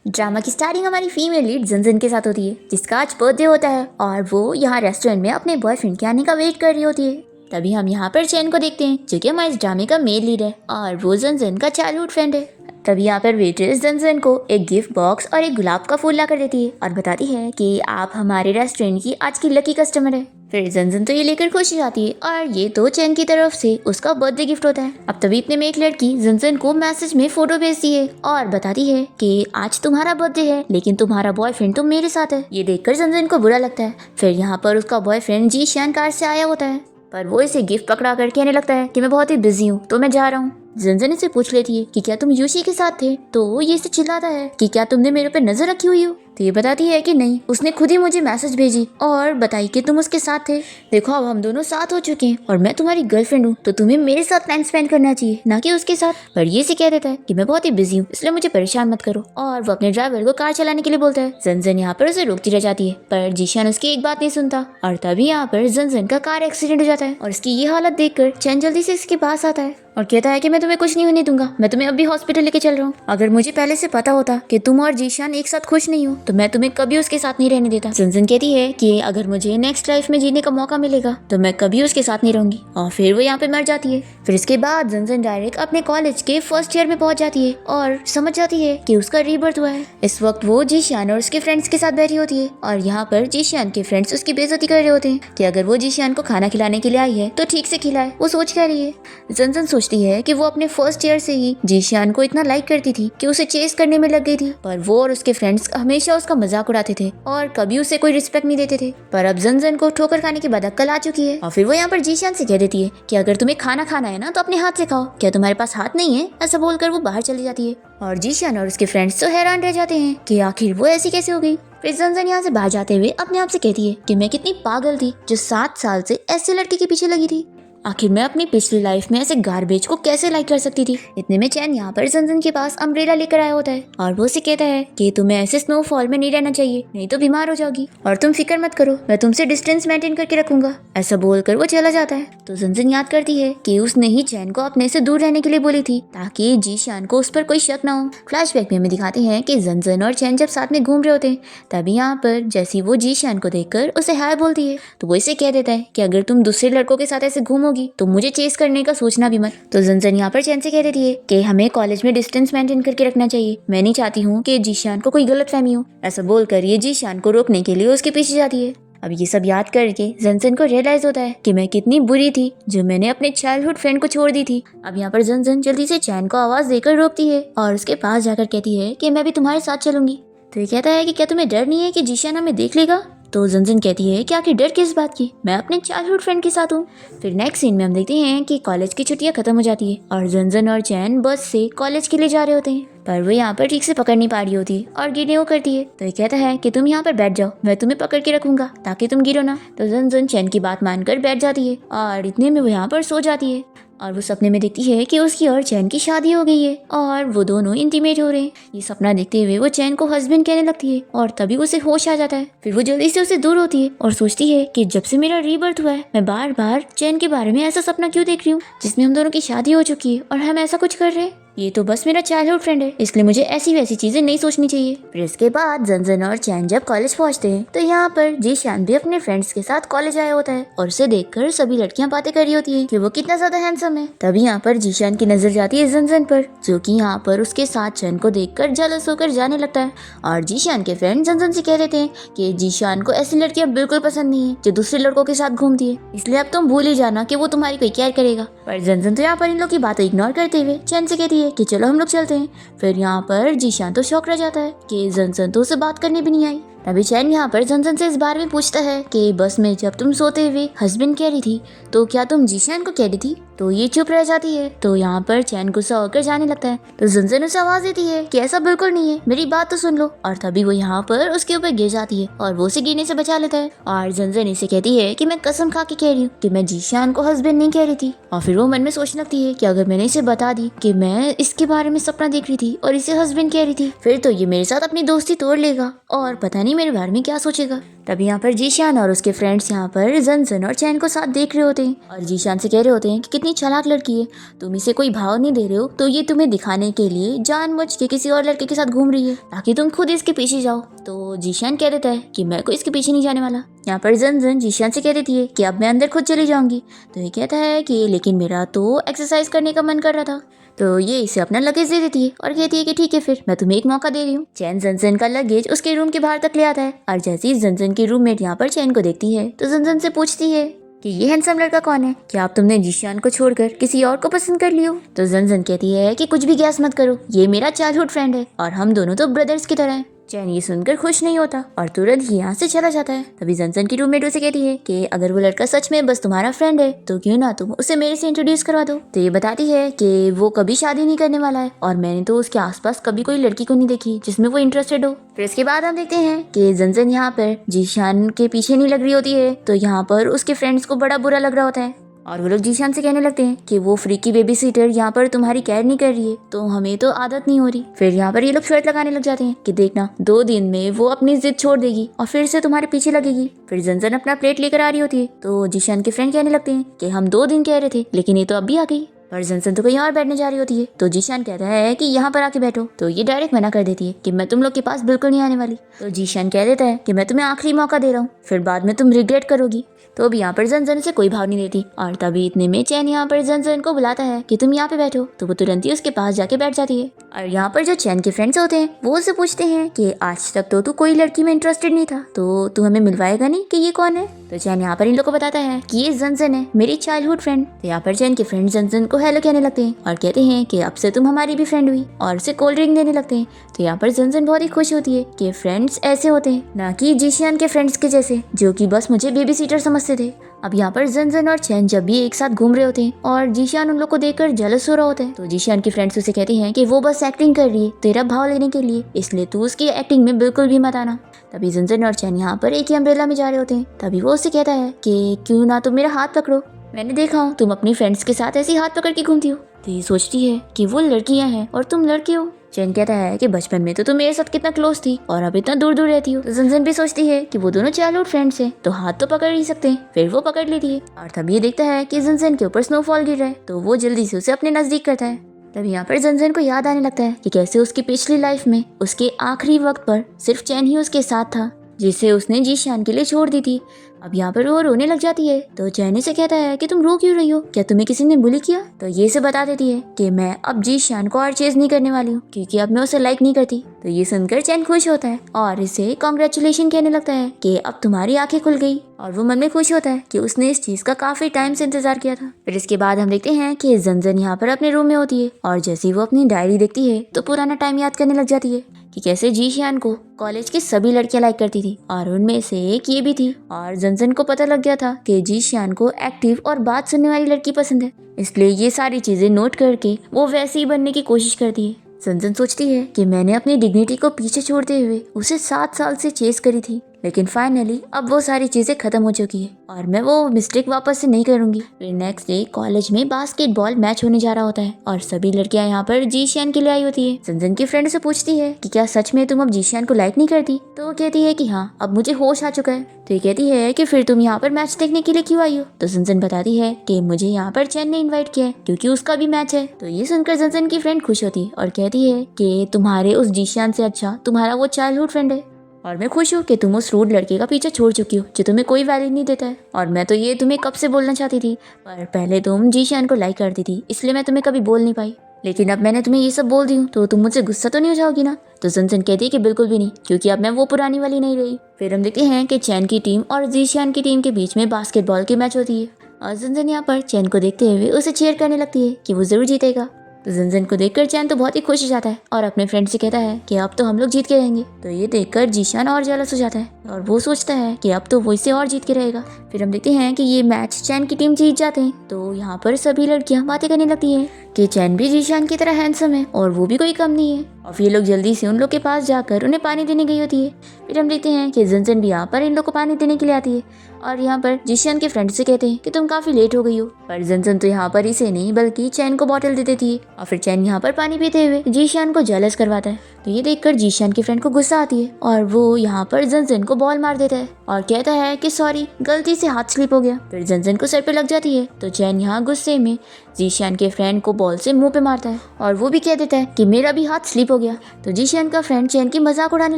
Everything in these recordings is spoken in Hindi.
ड्रामा की स्टार्टिंग हमारी फीमेल लीड जंजन के साथ होती है, जिसका आज बर्थडे होता है और वो यहाँ रेस्टोरेंट में अपने बॉयफ्रेंड के आने का वेट कर रही होती है। तभी हम यहाँ पर चैन को देखते हैं, जो कि हमारे इस ड्रामे का मेल लीड है और वो जंजन का चाइल्डहुड फ्रेंड है। तभी यहाँ पर वेट्रेस जंजन को एक गिफ्ट बॉक्स और एक गुलाब का फूल ला कर देती है और बताती है कि आप हमारे रेस्टोरेंट की आज की लकी कस्टमर है। फिर जंजन तो ये लेकर खुश हो जाती है और ये तो चैन की तरफ से उसका बर्थडे गिफ्ट होता है। अब तभी इतने में एक लड़की जंजन को मैसेज में फोटो भेजती है और बताती है कि आज तुम्हारा बर्थडे है, लेकिन तुम्हारा बॉयफ्रेंड तो मेरे साथ है। ये देखकर जंजन को बुरा लगता है। फिर यहाँ पर उसका बॉयफ्रेंड जी शान कार से आया होता है, पर वो इसे गिफ्ट पकड़ा कर कहने लगता है कि मैं बहुत ही बिजी हूँ, तो मैं जा रहा हूँ। जंजन इसे पूछ लेती है कि क्या तुम यूशी के साथ थे, तो ये इसे चिल्लाता है कि क्या तुमने मेरे पे नजर रखी हुई हो। तो ये बताती है कि नहीं, उसने खुद ही मुझे मैसेज भेजी और बताई कि तुम उसके साथ थे। देखो अब हम दोनों साथ हो चुके हैं और मैं तुम्हारी गर्लफ्रेंड हूँ, तो तुम्हें मेरे साथ टाइम स्पेंड करना चाहिए, ना कि उसके साथ। पर ये से कह देता है कि मैं बहुत ही बिजी हूँ, इसलिए मुझे परेशान मत करो, और वो अपने ड्राइवर को कार चलाने के लिए बोलता है। जंजन यहाँ पर उसे रोकती रह जाती है, पर जीशान उसकी एक बात नहीं सुनता और तभी यहाँ पर जंजन का कार एक्सीडेंट हो जाता है और इसकी ये हालत देखकर चैन जल्दी से इसके पास आता है और कहता है कि मैं तुम्हें कुछ नहीं होने दूंगा, मैं तुम्हें अभी हॉस्पिटल लेके चल रहा हूँ। अगर मुझे पहले से पता होता कि तुम और जीशान एक साथ खुश नहीं हो, तो मैं तुम्हें कभी उसके साथ नहीं रहने देता। जंजन कहती है कि अगर मुझे नेक्स्ट लाइफ में जीने का मौका मिलेगा तो मैं कभी उसके साथ नहीं रहूंगी, और फिर वो यहाँ पे मर जाती है। फिर इसके बाद जंजन डायरेक्ट अपने कॉलेज के फर्स्ट ईयर में पहुंच जाती है और समझ जाती है कि उसका रीबर्थ हुआ है। इस वक्त वो जीशान और उसके फ्रेंड्स के साथ बैठी होती है और यहाँ पर जीशान के फ्रेंड्स उसकी बेइज्जती कर रहे होते हैं कि अगर वो जीशान को खाना खिलाने के लिए आई है तो ठीक से खिलाए। वो सोच कर रही है। जंजन सोचती है कि वो अपने फर्स्ट ईयर से ही जीशान को इतना लाइक करती थी कि उसे चेस करने में लग गई थी, पर वो और उसके फ्रेंड्स हमेशा उसका मजाक उड़ाते थे और कभी उसे कोई रिस्पेक्ट नहीं देते थे। पर अब जंजन को ठोकर खाने की बद अक्ल आ चुकी है और फिर वो यहाँ पर जीशान से कह देती है कि अगर तुम्हें खाना खाना है ना तो अपने हाथ से खाओ, क्या तुम्हारे पास हाथ नहीं है। ऐसा बोलकर वो बाहर चली जाती है और जीशान और उसके फ्रेंड्स तो हैरान रह जाते हैं कि आखिर वो ऐसी कैसे हो गई। फिर जंजन यहाँ से बाहर जाते हुए अपने आप से कहती है कि मैं कितनी पागल थी जो 7 साल से ऐसे लड़के के पीछे लगी थी। आखिर मैं अपनी पिछली लाइफ में ऐसे गार्बेज को कैसे लाइक कर सकती थी। इतने में चैन यहाँ पर जंजन के पास अम्ब्रेला लेकर आया होता है और वो उसे कहता है कि तुम्हें ऐसे स्नोफॉल में नहीं रहना चाहिए, नहीं तो बीमार हो जाओगी, और तुम फिक्र मत करो, मैं तुमसे डिस्टेंस मेंटेन करके रखूंगा। ऐसा बोलकर वो चला जाता है। तो जंजन याद करती है कि उसने ही चैन को अपने से दूर रहने के लिए बोली थी ताकि जीशान को उस पर कोई शक ना हो। फ्लैशबैक में हमें दिखाते हैं कि जंजन और चैन जब साथ में घूम रहे होते हैं, तभी यहाँ पर जैसी वो जीशान को देखकर उसे हाय बोलती है तो वो इसे कह देता है कि अगर तुम दूसरे लड़कों के साथ ऐसे घूमोगी तो मुझे चेस करने का सोचना भी मत। तो जंजन यहाँ पर चैन से कह देती है कि हमें कॉलेज में डिस्टेंस मेंटेन करके रखना चाहिए, मैं नहीं चाहती हूँ कि जीशान को कोई गलतफहमी हो। ऐसा बोलकर ये जीशान को रोकने के लिए उसके पीछे जाती है। अब ये सब याद करके जंजन को रियलाइज होता है कि मैं कितनी बुरी थी जो मैंने अपने चाइल्डहुड फ्रेंड को छोड़ दी थी। अब यहाँ पर जंजन जल्दी से चैन को आवाज देकर रोकती है और उसके पास जाकर कहती है कि मैं भी तुम्हारे साथ चलूंगी। तो ये कहता है कि क्या तुम्हें डर नहीं है कि जीशान हमें देख लेगा। तो जंजन कहती है कि आखिर डर किस बात की, मैं अपने चाइल्डहुड फ्रेंड के साथ हूँ। फिर नेक्स्ट सीन में हम देखते हैं कि कॉलेज की छुट्टियां खत्म हो जाती है और जंजन और चैन बस से कॉलेज के लिए जा रहे होते हैं, पर वो यहाँ पर ठीक से पकड़ नहीं पा रही होती और गिरने को करती है। तो ये कहता है कि तुम यहाँ पर बैठ जाओ, मैं तुम्हें पकड़ के रखूंगा ताकि तुम गिरो ना। तो जंजन चैन की बात मानकर बैठ जाती है और इतने में वो यहाँ पर सो जाती है और वो सपने में देखती है कि उसकी और चैन की शादी हो गई है और वो दोनों इंटीमेट हो रहे हैं। ये सपना देखते हुए वो चैन को हस्बैंड कहने लगती है और तभी उसे होश आ जाता है। फिर वो जल्दी से उसे दूर होती है और सोचती है कि जब से मेरा रीबर्थ हुआ है मैं बार बार चैन के बारे में ऐसा सपना क्यों देख रही हूँ जिसमें हम दोनों की शादी हो चुकी है और हम ऐसा कुछ कर रहे हैं। ये तो बस मेरा चाइल्डहुड फ्रेंड है, इसलिए मुझे ऐसी वैसी चीजें नहीं सोचनी चाहिए। फिर इसके बाद जंजन और चैन जब कॉलेज पहुंचते हैं तो यहाँ पर जीशान भी अपने फ्रेंड्स के साथ कॉलेज आया होता है और उसे देखकर सभी लड़कियां बातें कर रही होती है कि वो कितना ज्यादा हैंडसम है। तभी यहाँ पर जीशान की नजर जाती है जंजन पर, जो कि यहाँ पर उसके साथ चैन को देखकर जेलस होकर जाने लगता है और जीशान के फ्रेंड जंजन से कह देते हैं कि जीशान को ऐसी लड़कियां बिल्कुल पसंद नहीं है जो दूसरे लड़कों के साथ घूमती है, इसलिए अब तुम भूल ही जाना कि वो तुम्हारी कोई केयर करेगा। पर जंजन तो यहाँ पर इन लोग की बातें इग्नोर करते हुए चैन से कहती है कि चलो हम लोग चलते हैं। फिर यहाँ पर जीशान तो शॉक रह जाता है कि जंजन तो उसे बात करने भी नहीं आई। तभी चैन यहाँ पर जंजन से इस बारे में पूछता है कि बस में जब तुम सोते हुए हस्बैंड कह रही थी तो क्या तुम जीशान को कह रही थी। तो ये चुप रह जाती है। तो यहाँ पर चैन गुस्सा होकर जाने लगता है। तो जंजन उसे आवाज देती है कि ऐसा बिल्कुल नहीं है, मेरी बात तो सुन लो। और तभी वो यहाँ पर उसके ऊपर गिर जाती है और वो उसे गिरने से बचा लेता है। और जंजन इसे कहती है कि मैं कसम खा के कह रही हूँ कि मैं जीशान को हस्बैंड नहीं कह रही थी। और फिर वो मन में सोचने लगती है कि अगर मैंने इसे बता दी कि मैं इसके बारे में सपना देख रही थी और इसे हस्बैंड कह रही थी, फिर तो ये मेरे साथ अपनी दोस्ती तोड़ लेगा और पता नहीं मेरे बारे में क्या सोचेगा। तभी यहाँ पर जीशान और उसके फ्रेंड्स यहाँ पर जंजन और चैन को साथ देख रहे होते हैं और जीशान से कह रहे होते हैं कि कितनी चालाक लड़की है, तुम इसे कोई भाव नहीं दे रहे हो तो ये तुम्हें दिखाने के लिए जानबूझ के किसी और लड़के के साथ घूम रही है ताकि तुम खुद इसके पीछे जाओ। तो जीशान कह देता है कि मैं कोई इसके पीछे नहीं जाने वाला। यहाँ पर जंजन जीशान से कह देती है कि अब मैं अंदर खुद चली जाऊंगी। तो ये कहता है कि लेकिन मेरा तो एक्सरसाइज करने का मन कर रहा था। तो ये इसे अपना लगेज दे देती है और कहती है कि ठीक है फिर मैं तुम्हें एक मौका दे रही हूँ। चैन जंजन का लगेज उसके रूम के बाहर तक ले आता है और जैसे ही जंजन की रूममेट यहाँ पर चैन को देखती है तो जंजन से पूछती है कि ये हैंडसम लड़का कौन है, क्या आप तुमने जीशान को छोड़कर किसी और को पसंद कर लियो। तो जंजन कहती है कि कुछ भी गैस मत करो, ये मेरा चाइल्डहुड फ्रेंड है और हम दोनों तो ब्रदर्स की तरह हैं। चैन ये सुनकर खुश नहीं होता और तुरंत ही यहाँ से चला जाता है। तभी जंजन की रूममेट उसे कहती है कि अगर वो लड़का सच में बस तुम्हारा फ्रेंड है तो क्यों ना तुम उसे मेरे से इंट्रोड्यूस करवा दो। तो ये बताती है कि वो कभी शादी नहीं करने वाला है और मैंने तो उसके आसपास कभी कोई लड़की को नहीं देखी जिसमें वो इंटरेस्टेड हो। फिर इसके बाद हम देखते हैं कि जंजन यहाँ पर जीशान के पीछे नहीं लग रही होती है तो यहाँ पर उसके फ्रेंड्स को बड़ा बुरा लग रहा होता है और वो लोग जीशान से कहने लगते हैं कि वो फ्रीकी बेबी सीटर यहाँ पर तुम्हारी केयर नहीं कर रही है तो हमें तो आदत नहीं हो रही। फिर यहाँ पर ये लोग शर्त लगाने लग जाते हैं कि देखना 2 दिन में वो अपनी जिद छोड़ देगी और फिर से तुम्हारे पीछे लगेगी। फिर जंजन अपना प्लेट लेकर आ रही होती है तो जीशान के फ्रेंड कहने लगते हैं कि हम 2 दिन कह रहे थे लेकिन ये तो अब भी आ गई। पर जंजन तो कहीं और बैठने जा रही होती है तो जीशान कहता है कि यहाँ पर आके बैठो। तो ये डायरेक्ट मना कर देती है कि मैं तुम लोग के पास बिल्कुल नहीं आने वाली। तो जीशान कह देता है कि मैं तुम्हें आखिरी मौका दे रहा हूँ, फिर बाद में तुम रिग्रेट करोगी। तो अब यहाँ पर जंजन से कोई भाव नहीं देती और तभी इतने में चैन यहाँ पर जंजन को बुलाता है कि तुम यहाँ पे बैठो। तो वो तुरंत ही उसके पास जाके बैठ जाती है और यहाँ पर जो चैन के फ्रेंड्स होते हैं वो उससे पूछते हैं कि आज तक तो तू कोई लड़की में इंटरेस्टेड नहीं था तो तू हमें मिलवाएगा नहीं कि ये कौन है। तो चैन यहाँ पर इन लोग को बताता है कि ये जंजन है, मेरी चाइल्डहुड फ्रेंड। तो यहाँ पर चैन के फ्रेंड जंजन को हेलो कहने लगते हैं और कहते हैं कि अब से तुम हमारी भी फ्रेंड हुई और उसे कोल्ड ड्रिंक देने लगते हैं। तो यहाँ पर जंजन बहुत ही खुश होती है कि फ्रेंड्स ऐसे होते हैं, ना कि जीशियान के फ्रेंड्स के जैसे जो कि बस मुझे बेबी सीटर समझते थे। अब यहाँ पर जंजन और चैन जब भी एक साथ घूम रहे होते हैं और जीशान उन लोग को देखकर जेलस हो रहा होता है तो जीशान के फ्रेंड्स उसे कहते हैं कि वो बस एक्टिंग कर रही है तेरा भाव लेने के लिए, इसलिए तू उसकी एक्टिंग में बिल्कुल भी मत आना। तभी जंजन और चैन यहाँ पर एक ही अम्ब्रेला में जा रहे होते हैं। तभी वो उससे कहता है कि क्यों ना तुम मेरा हाथ पकड़ो, मैंने देखा हूँ तुम अपनी फ्रेंड्स के साथ ऐसे हाथ पकड़ के घूमती हो। तो ये सोचती है कि वो लड़कियां हैं और तुम लड़के हो। चैन कहता है कि बचपन में तो तुम मेरे साथ कितना क्लोज थी और अब इतना दूर दूर रहती हो। तो जंजन भी सोचती है कि वो दोनों चाइल्डहुड फ्रेंड्स हैं तो हाथ तो पकड़ ही सकते हैं। फिर वो पकड़ लेती है और तब ये देखता है कि जंजन के ऊपर स्नोफॉल गिर रहा है तो वो जल्दी से उसे अपने नजदीक करता है। तभी यहाँ पर जंजन को याद आने लगता है कि कैसे उसकी पिछली लाइफ में उसके आखिरी वक्त पर सिर्फ चैन ही उसके साथ था जिसे उसने जीशान के लिए छोड़ दी थी। अब यहाँ पर वो रोने लग जाती है तो चैन से कहता है कि तुम रो क्यों रही हो, क्या तुम्हें किसी ने बुली किया। तो ये से बता देती है कि मैं अब जीशान को और चेज नहीं करने वाली हूँ क्योंकि अब मैं उसे लाइक नहीं करती। तो ये सुनकर चैन खुश होता है और इसे कॉन्ग्रेचुलेशन कहने लगता है कि अब तुम्हारी आंखें खुल गई और वो मन में खुश होता है कि उसने इस चीज का काफी टाइम से इंतजार किया था। फिर इसके बाद हम देखते हैं कि जंजन यहाँ पर अपने रूम में होती है और जैसे ही वो अपनी डायरी देखती है तो पुराना टाइम याद करने लग जाती है कि कैसे जीशान को कॉलेज की सभी लड़कियां लाइक करती थी और उनमें से एक ये भी थी। और जंजन को पता लग गया था कि जीशान को एक्टिव और बात सुनने वाली लड़की पसंद है, इसलिए ये सारी चीजें नोट करके वो वैसे ही बनने की कोशिश करती है। जंजन सोचती है कि मैंने अपनी डिग्निटी को पीछे छोड़ते हुए उसे 7 साल से चेस करी थी लेकिन फाइनली अब वो सारी चीजें खत्म हो चुकी है और मैं वो मिस्टेक वापस से नहीं करूंगी। फिर नेक्स्ट डे कॉलेज में बास्केटबॉल मैच होने जा रहा होता है और सभी लड़कियां यहाँ पर जीशान के लिए आई होती है। जंजन की फ्रेंड से पूछती है कि क्या सच में तुम अब जीशान को लाइक नहीं करती। तो वो कहती है कि हाँ अब मुझे होश आ चुका है। तो ये कहती है कि फिर तुम यहाँ पर मैच देखने के लिए क्यों आई हो। तो जंजन बताती है कि मुझे यहाँ पर चैन ने इन्वाइट किया है क्योंकि उसका भी मैच है। तो ये सुनकर जंजन की फ्रेंड खुश होती है और कहती है कि तुम्हारे उस जीशान से अच्छा तुम्हारा वो चाइल्डहुड फ्रेंड है और मैं खुश हूँ कि तुम उस रूड लड़के का पीछे छोड़ चुकी हो जो तुम्हें कोई वैल्यू नहीं देता है। और मैं तो ये तुम्हें कब से बोलना चाहती थी पर पहले तुम जीशान को लाइक करती थी इसलिए मैं तुम्हें कभी बोल नहीं पाई, लेकिन अब मैंने तुम्हें ये सब बोल दी हूँ तो तुम मुझसे गुस्सा तो नहीं हो जाओगी ना। तो जंजन कहती है कि बिल्कुल भी नहीं क्योंकि अब मैं वो पुरानी वाली नहीं रही। फिर हम देखते हैं कि चैन की टीम और जीशान की टीम के बीच में बास्केटबॉल की मैच होती है और जंजन यहाँ पर चैन को देखते हुए उसे चीयर करने लगती है कि वो जरूर जीतेगा। तो जंजन को देखकर चैन तो बहुत ही खुश हो जाता है और अपने फ्रेंड से कहता है कि अब तो हम लोग जीत के रहेंगे। तो ये देखकर जीशान और जेलस हो जाता है और वो सोचता है कि अब तो वो इससे और जीत के रहेगा। फिर हम देखते हैं कि ये मैच चैन की टीम जीत जाते हैं। तो यहाँ पर सभी लड़कियां बातें करने लगती हैं कि चैन भी जीशान की तरह हैंडसम है और वो भी कोई कम नहीं है और ये लोग जल्दी से उन लोग के पास जाकर उन्हें पानी देने गई होती है। फिर हम देखते हैं कि जंजन भी यहाँ पर इन लोग को पानी देने के लिए आती है और यहाँ पर जीशान के फ्रेंड से कहते हैं कि तुम काफी लेट हो गई हो। पर जंजन तो यहाँ पर इसे नहीं बल्कि चैन को बॉटल दे देती है और फिर चैन यहाँ पर पानी पीते हुए जीशान को जेलस करवाता है। तो ये देखकर जीशान के फ्रेंड को गुस्सा आती है और वो यहाँ पर जंजन को बॉल मार देता है और कहता है कि सॉरी, गलती से हाथ स्लिप हो गया। फिर जन को सर पे लग जाती है तो चैन यहाँ गुस्से में जीशियान के फ्रेंड को बॉल से मुंह पे मारता है और वो भी कह देता है कि मेरा भी हाथ स्लिप हो गया। तो जीशियान का फ्रेंड चैन की मजाक उड़ाने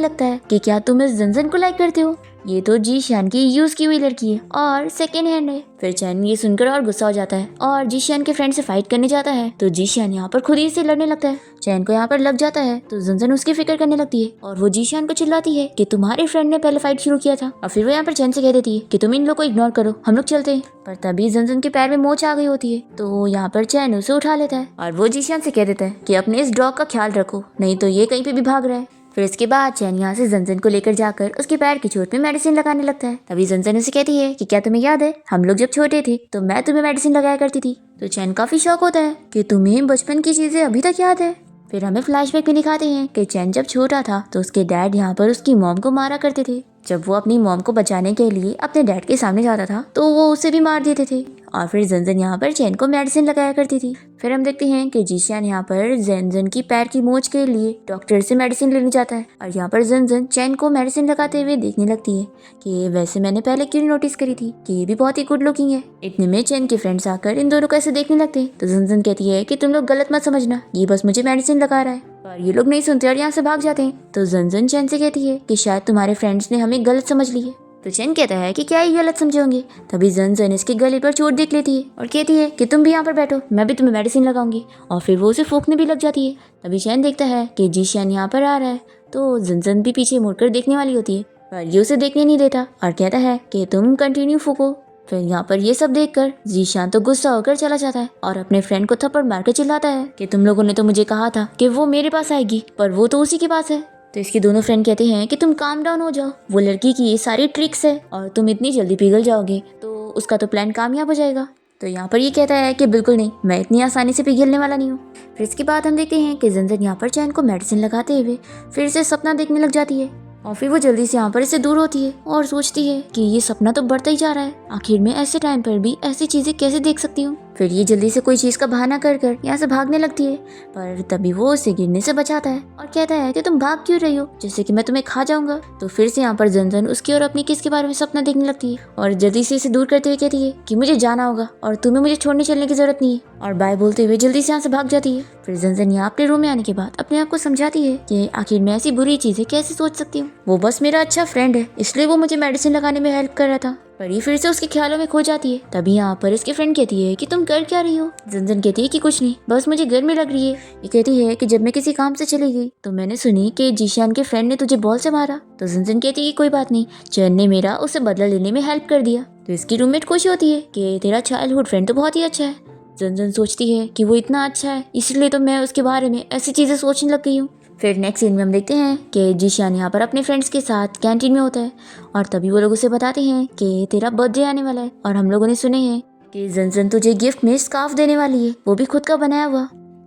लगता है कि क्या तुम इस जन को लाइक करते हो, ये तो जीशियान की यूज की हुई लड़की है और सेकेंड हैंड है। फिर चैन ये सुनकर और गुस्सा हो जाता है और जीशियान के फ्रेंड से फाइट करने जाता है तो जीशियान यहाँ पर खुद ही से लड़ने लगता है। चैन को यहाँ पर लग जाता है तो जन उसकी फिक्र करने लगती है और वो जीशियान को चिल्लाती है कि तुम्हारे फ्रेंड ने पहले फाइट शुरू किया था। और फिर वो यहाँ पर चैन से कह देती है कि तुम इन लोग को इग्नोर करो, हम लोग चलते हैं। पर तभी जन के पैर में मोच आ गई होती है तो यहाँ पर चैन उसे उठा लेता है और वो जीशियान से कह देता है कि अपने इस डॉग का ख्याल रखो, नहीं तो ये कहीं पे भी भाग रहा है। फिर इसके बाद चैन यहाँ से जन को लेकर जाकर उसके पैर की चोट पे मेडिसिन लगाने लगता है। तभी जन उसे कहती है कि क्या तुम्हें याद है हम लोग जब छोटे थे तो मैं तुम्हें मेडिसिन लगाया करती थी। तो चैन काफी शौक होता है कि तुम्हें बचपन की चीजें अभी तक याद है। फिर हमें फ्लैशबैक में दिखाते हैं कि चैन जब छोटा था तो उसके डैड यहाँ पर उसकी मॉम को मारा करते थे। जब वो अपनी मॉम को बचाने के लिए अपने डैड के सामने जाता था तो वो उसे भी मार देते थे। और फिर जन यहाँ पर चैन को मेडिसिन लगाया करती थी। फिर हम देखते हैं कि जीशियान यहाँ पर जन की पैर की मोच के लिए डॉक्टर से मेडिसिन लेने जाता है और यहाँ पर जन चैन को मेडिसिन लगाते हुए देखने लगती है कि वैसे मैंने पहले क्यों नोटिस करी थी कि ये भी बहुत ही गुड लुकिंग है। इतने में चैन के फ्रेंड्स आकर इन दोनों को ऐसे देखने लगते हैं तो जन कहती है कि तुम लोग गलत मत समझना, ये बस मुझे मेडिसिन लगा रहा है। और ये लोग नहीं सुनते और यहाँ से भाग जाते हैं। तो जन चैन से कहती है कि शायद तुम्हारे फ्रेंड्स ने हमें गलत समझ ली है। तो चैन कहता है कि क्या ये गलत समझे होंगे। तभी जन इसके गले पर चोट देख लेती है और कहती है कि तुम भी यहाँ पर बैठो, मैं भी तुम्हें मेडिसिन लगाऊंगी। और फिर वो उसे फूंकने भी लग जाती है। तभी चैन देखता है कि जीशियान यहाँ पर आ रहा है तो जन भी पीछे मुड़कर देखने वाली होती है पर ये उसे देखने नहीं देता और कहता है कि तुम कंटिन्यू फूको। फिर यहाँ पर ये सब देखकर जीशान तो गुस्सा होकर चला जाता है और अपने फ्रेंड को थप्पड़ मारकर चिल्लाता है कि तुम लोगों ने तो मुझे कहा था कि वो मेरे पास आएगी पर वो तो उसी के पास है। तो इसके दोनों फ्रेंड कहते हैं कि तुम काम डाउन हो जाओ, वो लड़की की ये सारी ट्रिक्स है और तुम इतनी जल्दी पिघल जाओगे तो उसका तो प्लान कामयाब हो जाएगा। तो यहाँ पर ये कहता है कि बिल्कुल नहीं, मैं इतनी आसानी से पिघलने वाला नहीं हूँ। फिर इसके बाद हम देखते हैं कि जन यहाँ पर चैन को मेडिसिन लगाते हुए फिर से सपना देखने लग जाती है और फिर वो जल्दी से यहाँ पर इससे दूर होती है और सोचती है कि ये सपना तो बढ़ता ही जा रहा है, आखिर में ऐसे टाइम पर भी ऐसी चीजें कैसे देख सकती हूँ। फिर ये जल्दी से कोई चीज का बहाना कर कर यहाँ से भागने लगती है पर तभी वो उसे गिरने से बचाता है और कहता है कि तुम भाग क्यों रही हो, जैसे कि मैं तुम्हें खा जाऊंगा। तो फिर से यहाँ पर जन उसकी और अपनी किस के बारे में सपना देखने लगती है और जल्दी से इसे दूर करते हुए कहती है कि मुझे जाना होगा और तुम्हें मुझे छोड़ने चलने की जरूरत नहीं है और बाय बोलते हुए जल्दी से यहाँ से भाग जाती है। फिर जन यहाँ अपने रूम में आने के बाद अपने आप को समझाती है कि आखिर मैं ऐसी बुरी चीजें कैसे सोच सकती हूँ, वो बस मेरा अच्छा फ्रेंड है इसलिए वो मुझे मेडिसिन लगाने में हेल्प कर रहा था। पर ये फिर से उसके ख्यालों में खो जाती है। तभी यहाँ पर इसकी फ्रेंड कहती है कि तुम कर क्या रही हो। जन कहती है कि कुछ नहीं, बस मुझे गर्मी लग रही है। ये कहती है कि जब मैं किसी काम से चली गई तो मैंने सुनी कि जीशान के फ्रेंड ने तुझे बॉल से मारा। तो जन कहती है कि कोई बात नहीं, चैन ने मेरा उसे बदला लेने में हेल्प कर दिया। तो इसकी रूममेट खुश होती है कि तेरा चाइल्डहुड फ्रेंड तो बहुत ही अच्छा है। जन सोचती है कि वो इतना अच्छा है इसलिए तो मैं उसके बारे में ऐसी चीजें सोचने लग गई हूँ। फिर नेक्स्ट सीन में हम देखते हैं कि जीशान यहाँ पर अपने फ्रेंड्स के साथ कैंटीन में होता है और तभी वो लोग उसे बताते हैं कि तेरा बर्थडे आने वाला है और हम लोगों ने सुने हैं कि जन तुझे गिफ्ट में स्कार्फ देने वाली है, वो भी खुद का बनाया हुआ।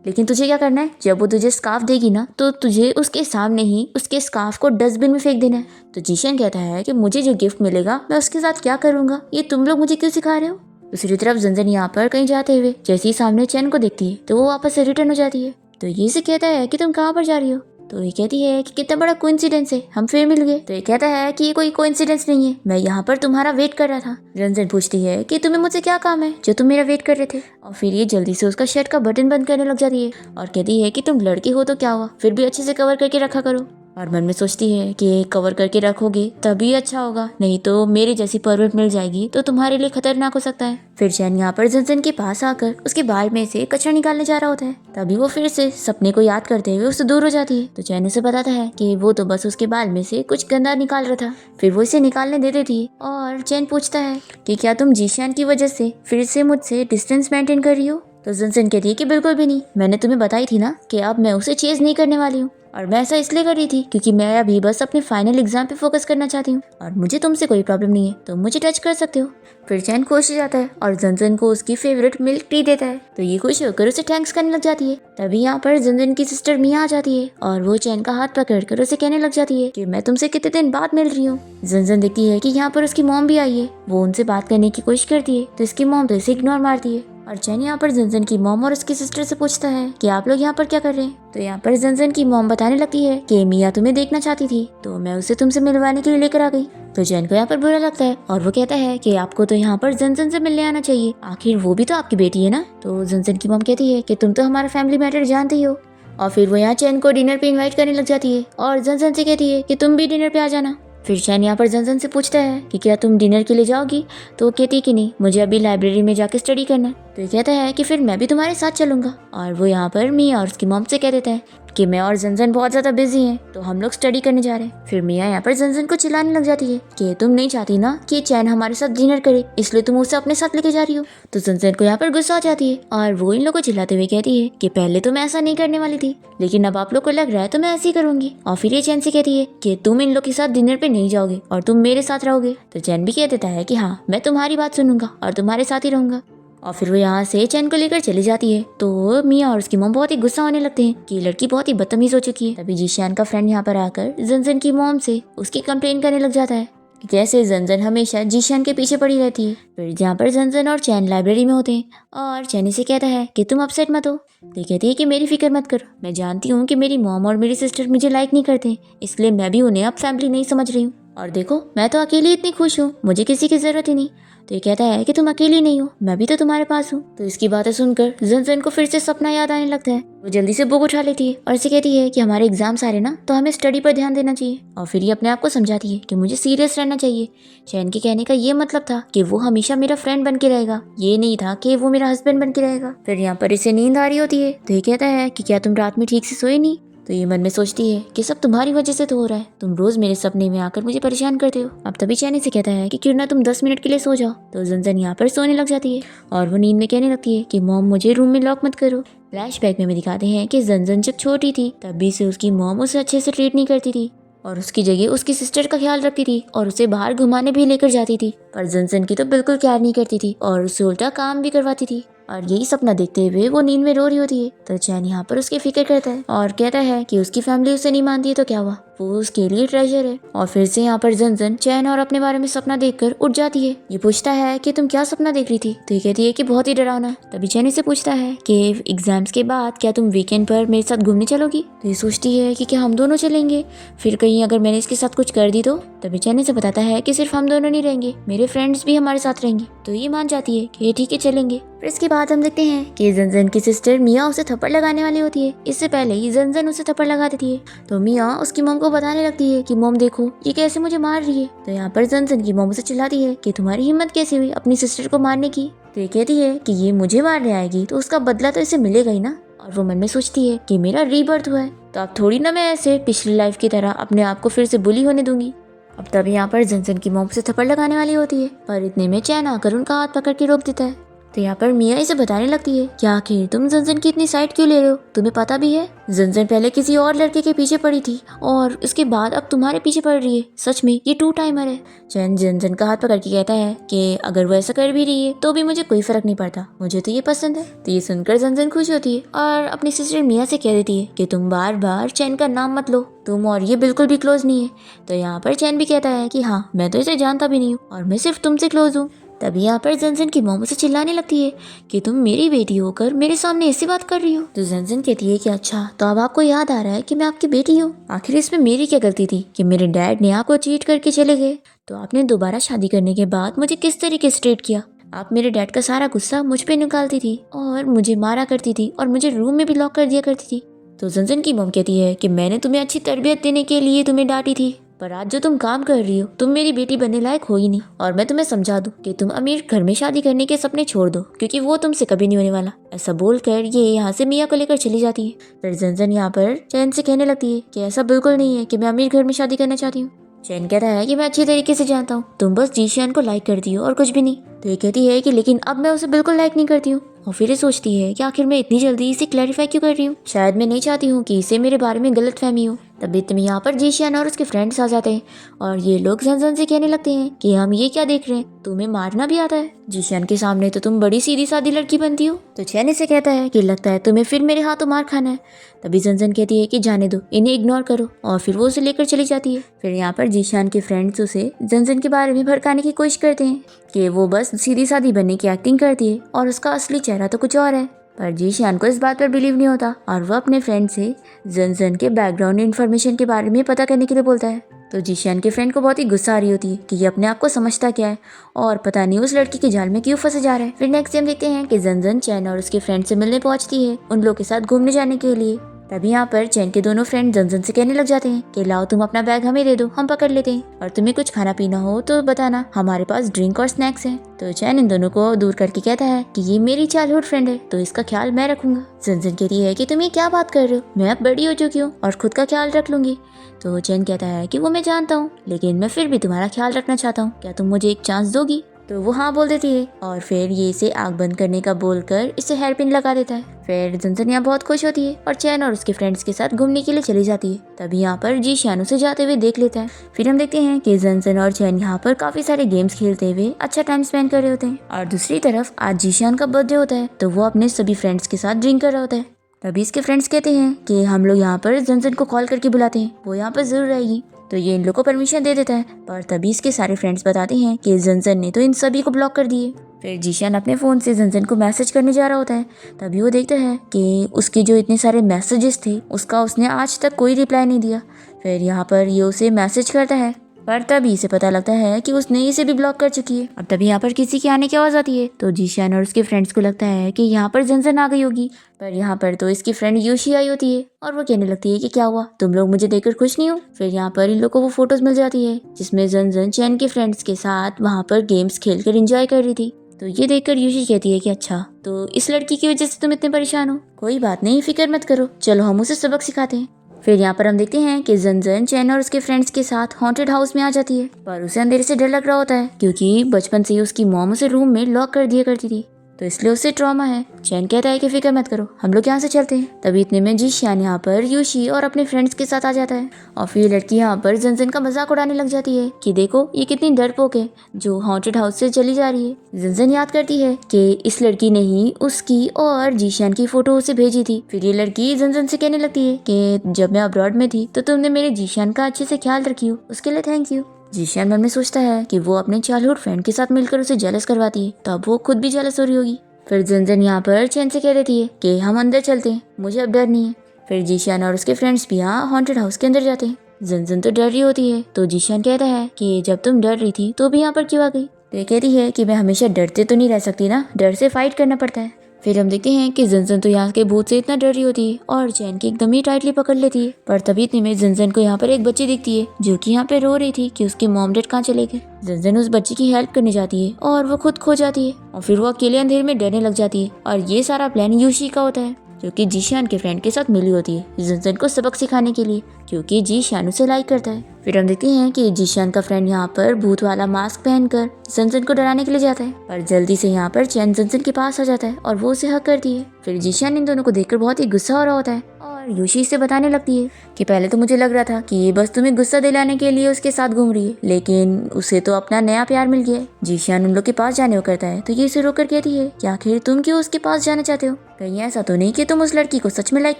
लेकिन तुझे क्या करना है, जब वो तुझे स्कार्फ देगी ना तो तुझे उसके सामने ही उसके स्कार्फ को डस्टबिन में फेंक देना है। तो जीशान कहता है कि मुझे जो गिफ्ट मिलेगा मैं उसके साथ क्या करूँगा, ये तुम लोग मुझे क्यों सिखा रहे हो। दूसरी तरफ जन यहाँ पर कहीं जाते हुए जैसे ही सामने चैन को देखती है तो वो वापस से रिटर्न हो जाती है। तो ये से कहता है कि तुम कहाँ पर जा रही हो। तो ये कहती है कि कितना बड़ा कोइंसिडेंस है, हम फिर मिल गए। तो ये कहता है कि ये कोई कोइंसिडेंस नहीं है, मैं यहाँ पर तुम्हारा वेट कर रहा था। जन पूछती है कि तुम्हें मुझसे क्या काम है जो तुम मेरा वेट कर रहे थे। और फिर ये जल्दी से उसका शर्ट का बटन बंद करने लग जाती है और कहती है कि तुम लड़की हो तो क्या हुआ, फिर भी अच्छे से कवर करके रखा करो। और मन में सोचती है कि कवर करके रखोगे तभी अच्छा होगा, नहीं तो मेरे जैसी परवर्ट मिल जाएगी तो तुम्हारे लिए खतरनाक हो सकता है। फिर चैन यहाँ पर जन के पास आकर उसके बाल में से कचरा निकालने जा रहा होता है। तभी वो फिर से सपने को याद करते हुए उससे दूर हो जाती है। तो चैन उसे बताता है कि वो तो बस उसके बाल में से कुछ गंदा निकाल रहा था। फिर वो इसे निकालने दे देती है और चैन पूछता है कि क्या तुम जीशान की वजह से फिर से मुझसे डिस्टेंस मेंटेन कर रही हो। तो जन कहती है कि बिल्कुल भी नहीं, मैंने तुम्हें बताई थी ना कि अब मैं उसे चेज नहीं करने वाली हूँ और मैं ऐसा इसलिए कर रही थी क्योंकि मैं अभी बस अपने फाइनल एग्जाम पे फोकस करना चाहती हूँ और मुझे तुमसे कोई प्रॉब्लम नहीं है, तो मुझे टच कर सकते हो। फिर चैन खुश हो जाता है और जन को उसकी फेवरेट मिल्क टी देता है। तो ये खुश होकर उसे थैंक्स करने लग जाती है। तभी यहाँ पर जन की सिस्टर मिया आ जाती है और वो चैन का हाथ पकड़कर उसे कहने लग जाती है कि मैं तुमसे कितने दिन बाद मिल रही हूँ। जन देखती है कि यहाँ पर उसकी मॉम भी आई है, वो उनसे बात करने की कोशिश करती है तो इसकी मॉम तो इसे इग्नोर मारती है। और चैन यहाँ पर जंजन की मॉम और उसकी सिस्टर से पूछता है कि आप लोग यहाँ पर क्या कर रहे हैं। तो यहाँ पर जंजन की मॉम बताने लगती है कि मिया तुम्हें देखना चाहती थी, तो मैं उसे तुमसे मिलवाने के लिए लेकर आ गई। तो चैन को यहाँ पर बुरा लगता है और वो कहता है कि आपको तो यहाँ पर जंजन से मिलने आना चाहिए, आखिर वो भी तो आपकी बेटी है ना। तो जंजन की मॉम कहती है कि तुम तो हमारा फैमिली मैटर जानते ही हो। और फिर वो यहाँ चैन को डिनर पे इनवाइट करने लग जाती है और जंजन से कहती है कि तुम भी डिनर पे आ जाना। फिर चैन यहाँ पर जंजन से पूछता है कि क्या तुम डिनर के लिए जाओगी। तो वो कहती है कि नहीं, मुझे अभी लाइब्रेरी में जाके स्टडी करना है। तो ये कहता है कि फिर मैं भी तुम्हारे साथ चलूंगा। और वो यहाँ पर मिया और उसकी मॉम से कह देता है कि मैं और जंजन बहुत ज़्यादा बिजी हैं, तो हम लोग स्टडी करने जा रहे हैं। फिर मिया यहाँ पर जंजन को चिल्लाने लग जाती है कि तुम नहीं चाहती ना कि चैन हमारे साथ डिनर करे, इसलिए तुम उसे अपने साथ लेके जा रही हो। तो जंजन को यहाँ पर गुस्सा आ जाती है और वो इन लोगों को चिल्लाते हुए कहती है कि पहले तो मैं ऐसा नहीं करने वाली थी, लेकिन अब आप लोग को लग रहा है तो मैं ऐसे ही करूंगी। और फिर ये चैन से कहती है कि तुम इन लोग के साथ डिनर पे नहीं जाओगे और तुम मेरे साथ रहोगे। तो चैन भी कह देता है कि हाँ, मैं तुम्हारी बात सुनूंगा और तुम्हारे साथ ही रहूंगा। और फिर वो यहाँ से चैन को लेकर चली जाती है। तो मिया और उसकी मॉम बहुत ही गुस्सा होने लगते हैं कि लड़की बहुत ही बदतमीज हो चुकी है। तभी जीशान का फ्रेंड यहाँ पर आकर जंजन की मॉम से उसकी कंप्लेन करने लग जाता है कि कैसे जंजन हमेशा जीशान के पीछे पड़ी रहती है। फिर जहाँ पर जंजन और चैन लाइब्रेरी में होते हैं और चैन से कहता है कि तुम अपसेट मत हो। तो कहती है कि मेरी फिक्र मत करो, मैं जानती हूँ कि मेरी मॉम और मेरी सिस्टर मुझे लाइक नहीं करते, इसलिए मैं भी उन्हें अब फैमिली नहीं समझ रही हूँ। और देखो, मैं तो अकेली इतनी खुश हूँ, मुझे किसी की जरूरत ही नहीं। तो ये कहता है कि तुम अकेली नहीं हो, मैं भी तो तुम्हारे पास हूँ। तो इसकी बातें सुनकर जंजन को फिर से सपना याद आने लगता है। वो जल्दी से बुक उठा लेती है और इसे कहती है कि हमारे एग्जाम्स आ रहे ना, तो हमें स्टडी पर ध्यान देना चाहिए। और फिर ये अपने आप को समझाती है कि मुझे सीरियस रहना चाहिए। चैन के कहने का ये मतलब था कि वो हमेशा मेरा फ्रेंड बन के रहेगा, ये नहीं था कि वो मेरा हस्बैंड बन के रहेगा। फिर यहाँ पर इसे नींद आ रही होती है। तो ये कहता है कि क्या तुम रात में ठीक से सोए नहीं। तो ये मन में सोचती है कि सब तुम्हारी वजह से तो हो रहा है, तुम रोज मेरे सपने में आकर मुझे परेशान करते हो। अब तभी चैन से कहता है कि क्यों ना तुम 10 मिनट के लिए सो जाओ। तो जंजन यहाँ पर सोने लग जाती है और वो नींद में कहने लगती है कि मॉम मुझे रूम में लॉक मत करो। फ्लैशबैक में दिखाते हैं कि जंजन जब छोटी थी तभी से उसकी मॉम उसे अच्छे से ट्रीट नहीं करती थी और उसकी जगह उसकी सिस्टर का ख्याल रखती थी और उसे बाहर घुमाने भी लेकर जाती थी। पर जंजन की तो बिल्कुल केयर नहीं करती थी और उससे उल्टा काम भी करवाती थी। और यही सपना देखते हुए वो नींद में रो रही होती है। तो चैन यहाँ पर उसकी फिक्र करता है और कहता है कि उसकी फैमिली उसे नहीं मानती है तो क्या हुआ, वो उसके लिए ट्रेजर है। और फिर से यहाँ पर जंजन चैन और अपने बारे में सपना देखकर उठ जाती है। ये पूछता है कि तुम क्या सपना देख रही थी। तो ये कहती है कि बहुत ही डरावना है। तभी चैन से पूछता है कि एग्जाम्स के बाद क्या तुम वीकेंड पर मेरे साथ घूमने चलोगी। तो ये सोचती है कि क्या हम दोनों चलेंगे, फिर कहीं अगर मैंने इसके साथ कुछ कर दी तो। तभी चैन से बताता है कि सिर्फ हम दोनों नहीं रहेंगे, मेरे फ्रेंड्स भी हमारे साथ रहेंगे। तो ये मान जाती है कि ठीक है चलेंगे। फिर इसके बाद हम देखते हैं कि जंजन की सिस्टर मिया उसे थप्पड़ लगाने वाली होती है। इससे पहले ही जंजन उसे थप्पड़ लगा देती है। तो मिया उसकी मॉम को बताने लगती है कि मॉम देखो ये कैसे मुझे मार रही है। तो यहाँ पर जंजन की मॉम उसे चिल्लाती है कि तुम्हारी हिम्मत कैसे हुई अपनी सिस्टर को मारने की। तो ये कहती है कि ये मुझे मारने आएगी तो उसका बदला तो इसे मिलेगा ही ना। और वो मन में सोचती है कि मेरा रीबर्थ हुआ है तो अब थोड़ी ना मैं ऐसे पिछली लाइफ की तरह अपने आप को फिर से बुली होने दूंगी। अब तभी यहाँ पर जंजन की मॉम से थप्पड़ लगाने वाली होती है, पर इतने में चैन आकर उनका हाथ पकड़ के रोक देता है। तो यहाँ पर मिया इसे बताने लगती है कि आखिर तुम जंजन की इतनी साइड क्यों ले रहे हो, तुम्हें पता भी है जंजन पहले किसी और लड़के के पीछे पड़ी थी और उसके बाद अब तुम्हारे पीछे पड़ रही है, सच में ये 2 टाइमर है। चैन जंजन का हाथ पकड़ के कहता है कि अगर वो ऐसा कर भी रही है तो भी मुझे कोई फर्क नहीं पड़ता, मुझे तो ये पसंद है। तो ये सुनकर जंजन खुश होती है और अपनी सिस्टर मिया से कह देती है कि तुम बार बार चैन का नाम मत लो, तुम और ये बिल्कुल भी क्लोज नहीं है। तो यहाँ पर चैन भी कहता है कि हाँ, मैं तो इसे जानता भी नहीं हूँ और मैं सिर्फ तुमसे क्लोज हूँ। तभी यहाँ पर जंजन की मॉम उसे चिल्लाने लगती है कि तुम मेरी बेटी होकर मेरे सामने ऐसी बात कर रही हो। तो जंजन कहती है कि अच्छा, तो अब आपको याद आ रहा है कि मैं आपकी बेटी हूँ। आखिर इसमें मेरी क्या गलती थी कि मेरे डैड ने आपको चीट करके चले गए, तो आपने दोबारा शादी करने के बाद मुझे किस तरीके से ट्रीट किया। आप मेरे डैड का सारा गुस्सा मुझ पे निकालती थी और मुझे मारा करती थी और मुझे रूम में भी लॉक कर दिया करती थी। तो जंजन की मॉम कहती है कि मैंने तुम्हें अच्छी तरबियत देने के लिए तुम्हें डांटी थी, पर आज जो तुम काम कर रही हो तुम मेरी बेटी बनने लायक हो ही नहीं। और मैं तुम्हें समझा दूं कि तुम अमीर घर में शादी करने के सपने छोड़ दो, क्योंकि वो तुमसे कभी नहीं होने वाला। ऐसा बोलकर ये यहाँ से मिया को लेकर चली जाती है। फिर जंजन यहाँ पर चैन से कहने लगती है कि ऐसा बिल्कुल नहीं है कि मैं अमीर घर में शादी करना चाहती हूँ। चैन कहता है कि मैं अच्छी तरीके से जानता हूँ, तुम बस जीशियान को लाइक करती हो और कुछ भी नहीं। तो ये कहती है कि लेकिन अब मैं उसे बिल्कुल लाइक नहीं करती हूँ। और फिर ये सोचती है कि आखिर मैं इतनी जल्दी इसे क्लैरिफाई क्यों कर रही हूँ, शायद मैं नहीं चाहती हूँ कि इसे मेरे बारे में गलत फहमी हो। तभी तुम यहाँ पर जीशियन और उसके फ्रेंड्स आ जाते हैं और ये लोग जन से कहने लगते हैं कि हम ये क्या देख रहे हैं, तुम्हें मारना भी आता है। जीशियन के सामने तो तुम बड़ी सीधी सादी लड़की बनती हो। तो चैन इसे कहता है कि लगता है तुम्हें फिर मेरे हाथों मार खाना है। तभी जन कहती है कि जाने दो, इन्हें इग्नोर करो, और फिर वो उसे लेकर चली जाती है। फिर यहाँ पर जीशियन के फ्रेंड्स उसे जन के बारे में भड़काने की कोशिश करते हैं कि वो बस सीधी सादी बनने की एक्टिंग करती है और उसका असली चेहरा तो कुछ और है। पर जीशियन को इस बात पर बिलीव नहीं होता और वह अपने फ्रेंड से जन के बैकग्राउंड इन्फॉर्मेशन के बारे में पता करने के लिए बोलता है। तो जीशियन के फ्रेंड को बहुत ही गुस्सा आ रही होती है कि ये अपने आप को समझता क्या है और पता नहीं उस लड़की के जाल में क्यों फंसे जा रहा है। फिर नेक्स्ट टाइम देखते हैं कि जन चैन और उसके फ्रेंड से मिलने पहुंचती है उन लोगों के साथ घूमने जाने के लिए। तभी यहाँ पर चैन के दोनों फ्रेंड जन से कहने लग जाते हैं कि लाओ तुम अपना बैग हमें दे दो, हम पकड़ लेते हैं, और तुम्हें कुछ खाना पीना हो तो बताना, हमारे पास ड्रिंक और स्नैक्स हैं। तो चैन इन दोनों को दूर करके कहता है कि ये मेरी चाइल्डहुड फ्रेंड है तो इसका ख्याल मैं रखूंगा। जन कहती है कि तुम ये क्या बात कर रहे हो, मैं अब बड़ी हो चुकी हूँ और खुद का ख्याल रख लूंगी। तो चैन कहता है कि वो मैं जानता हूँ, लेकिन मैं फिर भी तुम्हारा ख्याल रखना चाहता हूँ, क्या तुम मुझे एक चांस दोगी? तो वो हाँ बोल देती है और फिर ये इसे आग बंद करने का बोलकर इसे हेयरपिन लगा देता है। फिर जन यहाँ बहुत खुश होती है और चैन और उसके फ्रेंड्स के साथ घूमने के लिए चली जाती है। तभी यहाँ पर जीशियन उसे जाते हुए देख लेता है। फिर हम देखते हैं कि जन और चैन यहाँ पर काफी सारे गेम्स खेलते हुए अच्छा टाइम स्पेंड कर रहे होते हैं। और दूसरी तरफ आज जीशियन का बर्थडे होता है तो वो अपने सभी फ्रेंड्स के साथ ड्रिंक कर रहा होता है। तभी इसके फ्रेंड्स कहते हैं कि हम लोग यहाँ पर जन को कॉल करके बुलाते हैं, वो यहाँ पर जरूर रहेगी। तो ये इन लोग को परमिशन दे देता है, पर तभी इसके सारे फ्रेंड्स बताते हैं कि जन ने तो इन सभी को ब्लॉक कर दिए। फिर जीशियन अपने फ़ोन से जन को मैसेज करने जा रहा होता है। तभी वो देखता है कि उसके जो इतने सारे मैसेजेस थे उसका उसने आज तक कोई रिप्लाई नहीं दिया। फिर यहाँ पर ये उसे मैसेज करता है, पर तभी इसे पता लगता है कि उसने इसे भी ब्लॉक कर चुकी है। अब तभी यहाँ पर किसी की आने की आवाज़ आती है तो जीशियन और उसके फ्रेंड्स को लगता है कि यहाँ पर जन आ गई होगी। पर यहाँ पर तो इसकी फ्रेंड यूशी आई होती है और वो कहने लगती है कि क्या हुआ, तुम लोग मुझे देखकर खुश नहीं हो। फिर यहाँ पर इन लोग को वो फोटोज मिल जाती है जिसमें जन चैन के फ्रेंड्स के साथ वहाँ पर गेम्स खेलकर एंजॉय कर रही थी। तो ये देखकर यूशी कहती है कि अच्छा, तो इस लड़की की वजह से तुम इतने परेशान हो, कोई बात नहीं, फिक्र मत करो, चलो हम उसे सबक सिखाते हैं। फिर यहाँ पर हम देखते हैं कि जन चैन और उसके फ्रेंड्स के साथ हॉन्टेड हाउस में आ जाती है, पर उसे अंधेरे से डर लग रहा होता है क्योंकि बचपन से ही उसकी मॉम उसे रूम में लॉक कर दिया करती थी, तो इसलिए उसे ट्रॉमा है। चैन कहता है कि फिक्र मत करो, हम लोग यहाँ से चलते हैं। तभी इतने में जीशियन यहाँ पर यूशी और अपने फ्रेंड्स के साथ आ जाता है और फिर लड़की यहाँ पर जन का मजाक उड़ाने लग जाती है कि देखो ये कितनी डरपोक है जो हॉन्टेड हाउस से चली जा रही है। जन याद करती है कि इस लड़की ने ही उसकी और जीशियन की फोटो उसे भेजी थी। फिर ये लड़की जन से कहने लगती है कि जब मैं अब्रॉड में थी तो तुमने मेरे जीशियन का अच्छे से ख्याल रखी हो, उसके लिए थैंक यू। जीशियन मन में सोचता है कि वो अपने चाइल्डहुड फ्रेंड के साथ मिलकर उसे जेलस करवाती है, तब वो खुद भी जेलस हो रही होगी। फिर जन यहाँ पर चैन से कह देती है कि हम अंदर चलते हैं, मुझे अब डर नहीं है। फिर जीशियन और उसके फ्रेंड्स भी यहाँ हॉन्टेड हाउस के अंदर जाते हैं। जन तो डर रही होती है तो जीशियन कहता है कि जब तुम डर रही थी तो भी यहाँ पर क्यों आ गई। तो ये कहती है कि मैं हमेशा डरते तो नहीं रह सकती ना, डर से फाइट करना पड़ता है। फिर हम देखते हैं कि जन तो यहाँ के भूत से इतना डर रही होती है और चैन की एकदम ही टाइटली पकड़ लेती है। पर तभी इतने में जन को यहाँ पर एक बच्ची दिखती है जो कि यहाँ पे रो रही थी कि उसके मॉम डैड कहाँ चले गए। जन उस बच्ची की हेल्प करने जाती है और वो खुद खो जाती है और फिर वो अकेले अंधेरे में डरने लग जाती है। और ये सारा प्लान यूशी का होता है जो कि जीशियन के फ्रेंड के साथ मिली होती है जन को सबक सिखाने के लिए, क्योंकि जीशियन उसे लाइक करता है। फिर हम देखते हैं कि जीशियन का फ्रेंड यहाँ पर भूत वाला मास्क पहनकर जन को डराने के लिए जाता है, पर जल्दी से यहाँ पर चैन जन के पास आ जाता है और वो उसे हक करती है। फिर जीशियन इन दोनों को देखकर बहुत ही गुस्सा हो रहा होता है और यूशी से बताने लगती है कि पहले तो मुझे लग रहा था कि ये बस तुम्हें गुस्सा दिलाने के लिए उसके साथ घूम रही है, लेकिन उसे तो अपना नया प्यार मिल गया है। जीशियन उन लोग के पास जाने को करता है तो ये उसे रोककर कहती है कि आखिर तुम क्यों उसके पास जाना चाहते हो, कहीं ऐसा तो नहीं कि तुम उस लड़की को सच में लाइक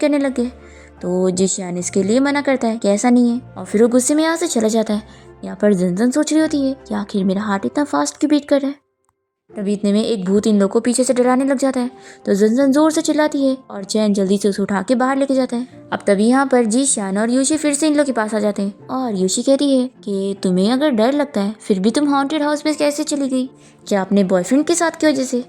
करने लग गए। तो जीशियन इसके लिए मना करता है कि ऐसा नहीं है और फिर वो गुस्से में यहाँ से चला जाता है। यहाँ पर जन सोच रही होती है कि आखिर मेरा हार्ट इतना फास्ट क्यों बीट कर रहा है। तभी इतने में एक भूत इन लोग को पीछे से डराने लग जाता है तो जन जोर से चिल्लाती है और चैन जल्दी से उसे उठा के बाहर लेके जाता है। अब तभी यहाँ पर जीशियन और यूशी फिर से इन लोग के पास आ जाते हैं और यूशी कहती है कि तुम्हें अगर डर लगता है फिर भी तुम हॉन्टेड हाउस में कैसे चली गई, क्या अपने बॉयफ्रेंड के साथ की वजह से।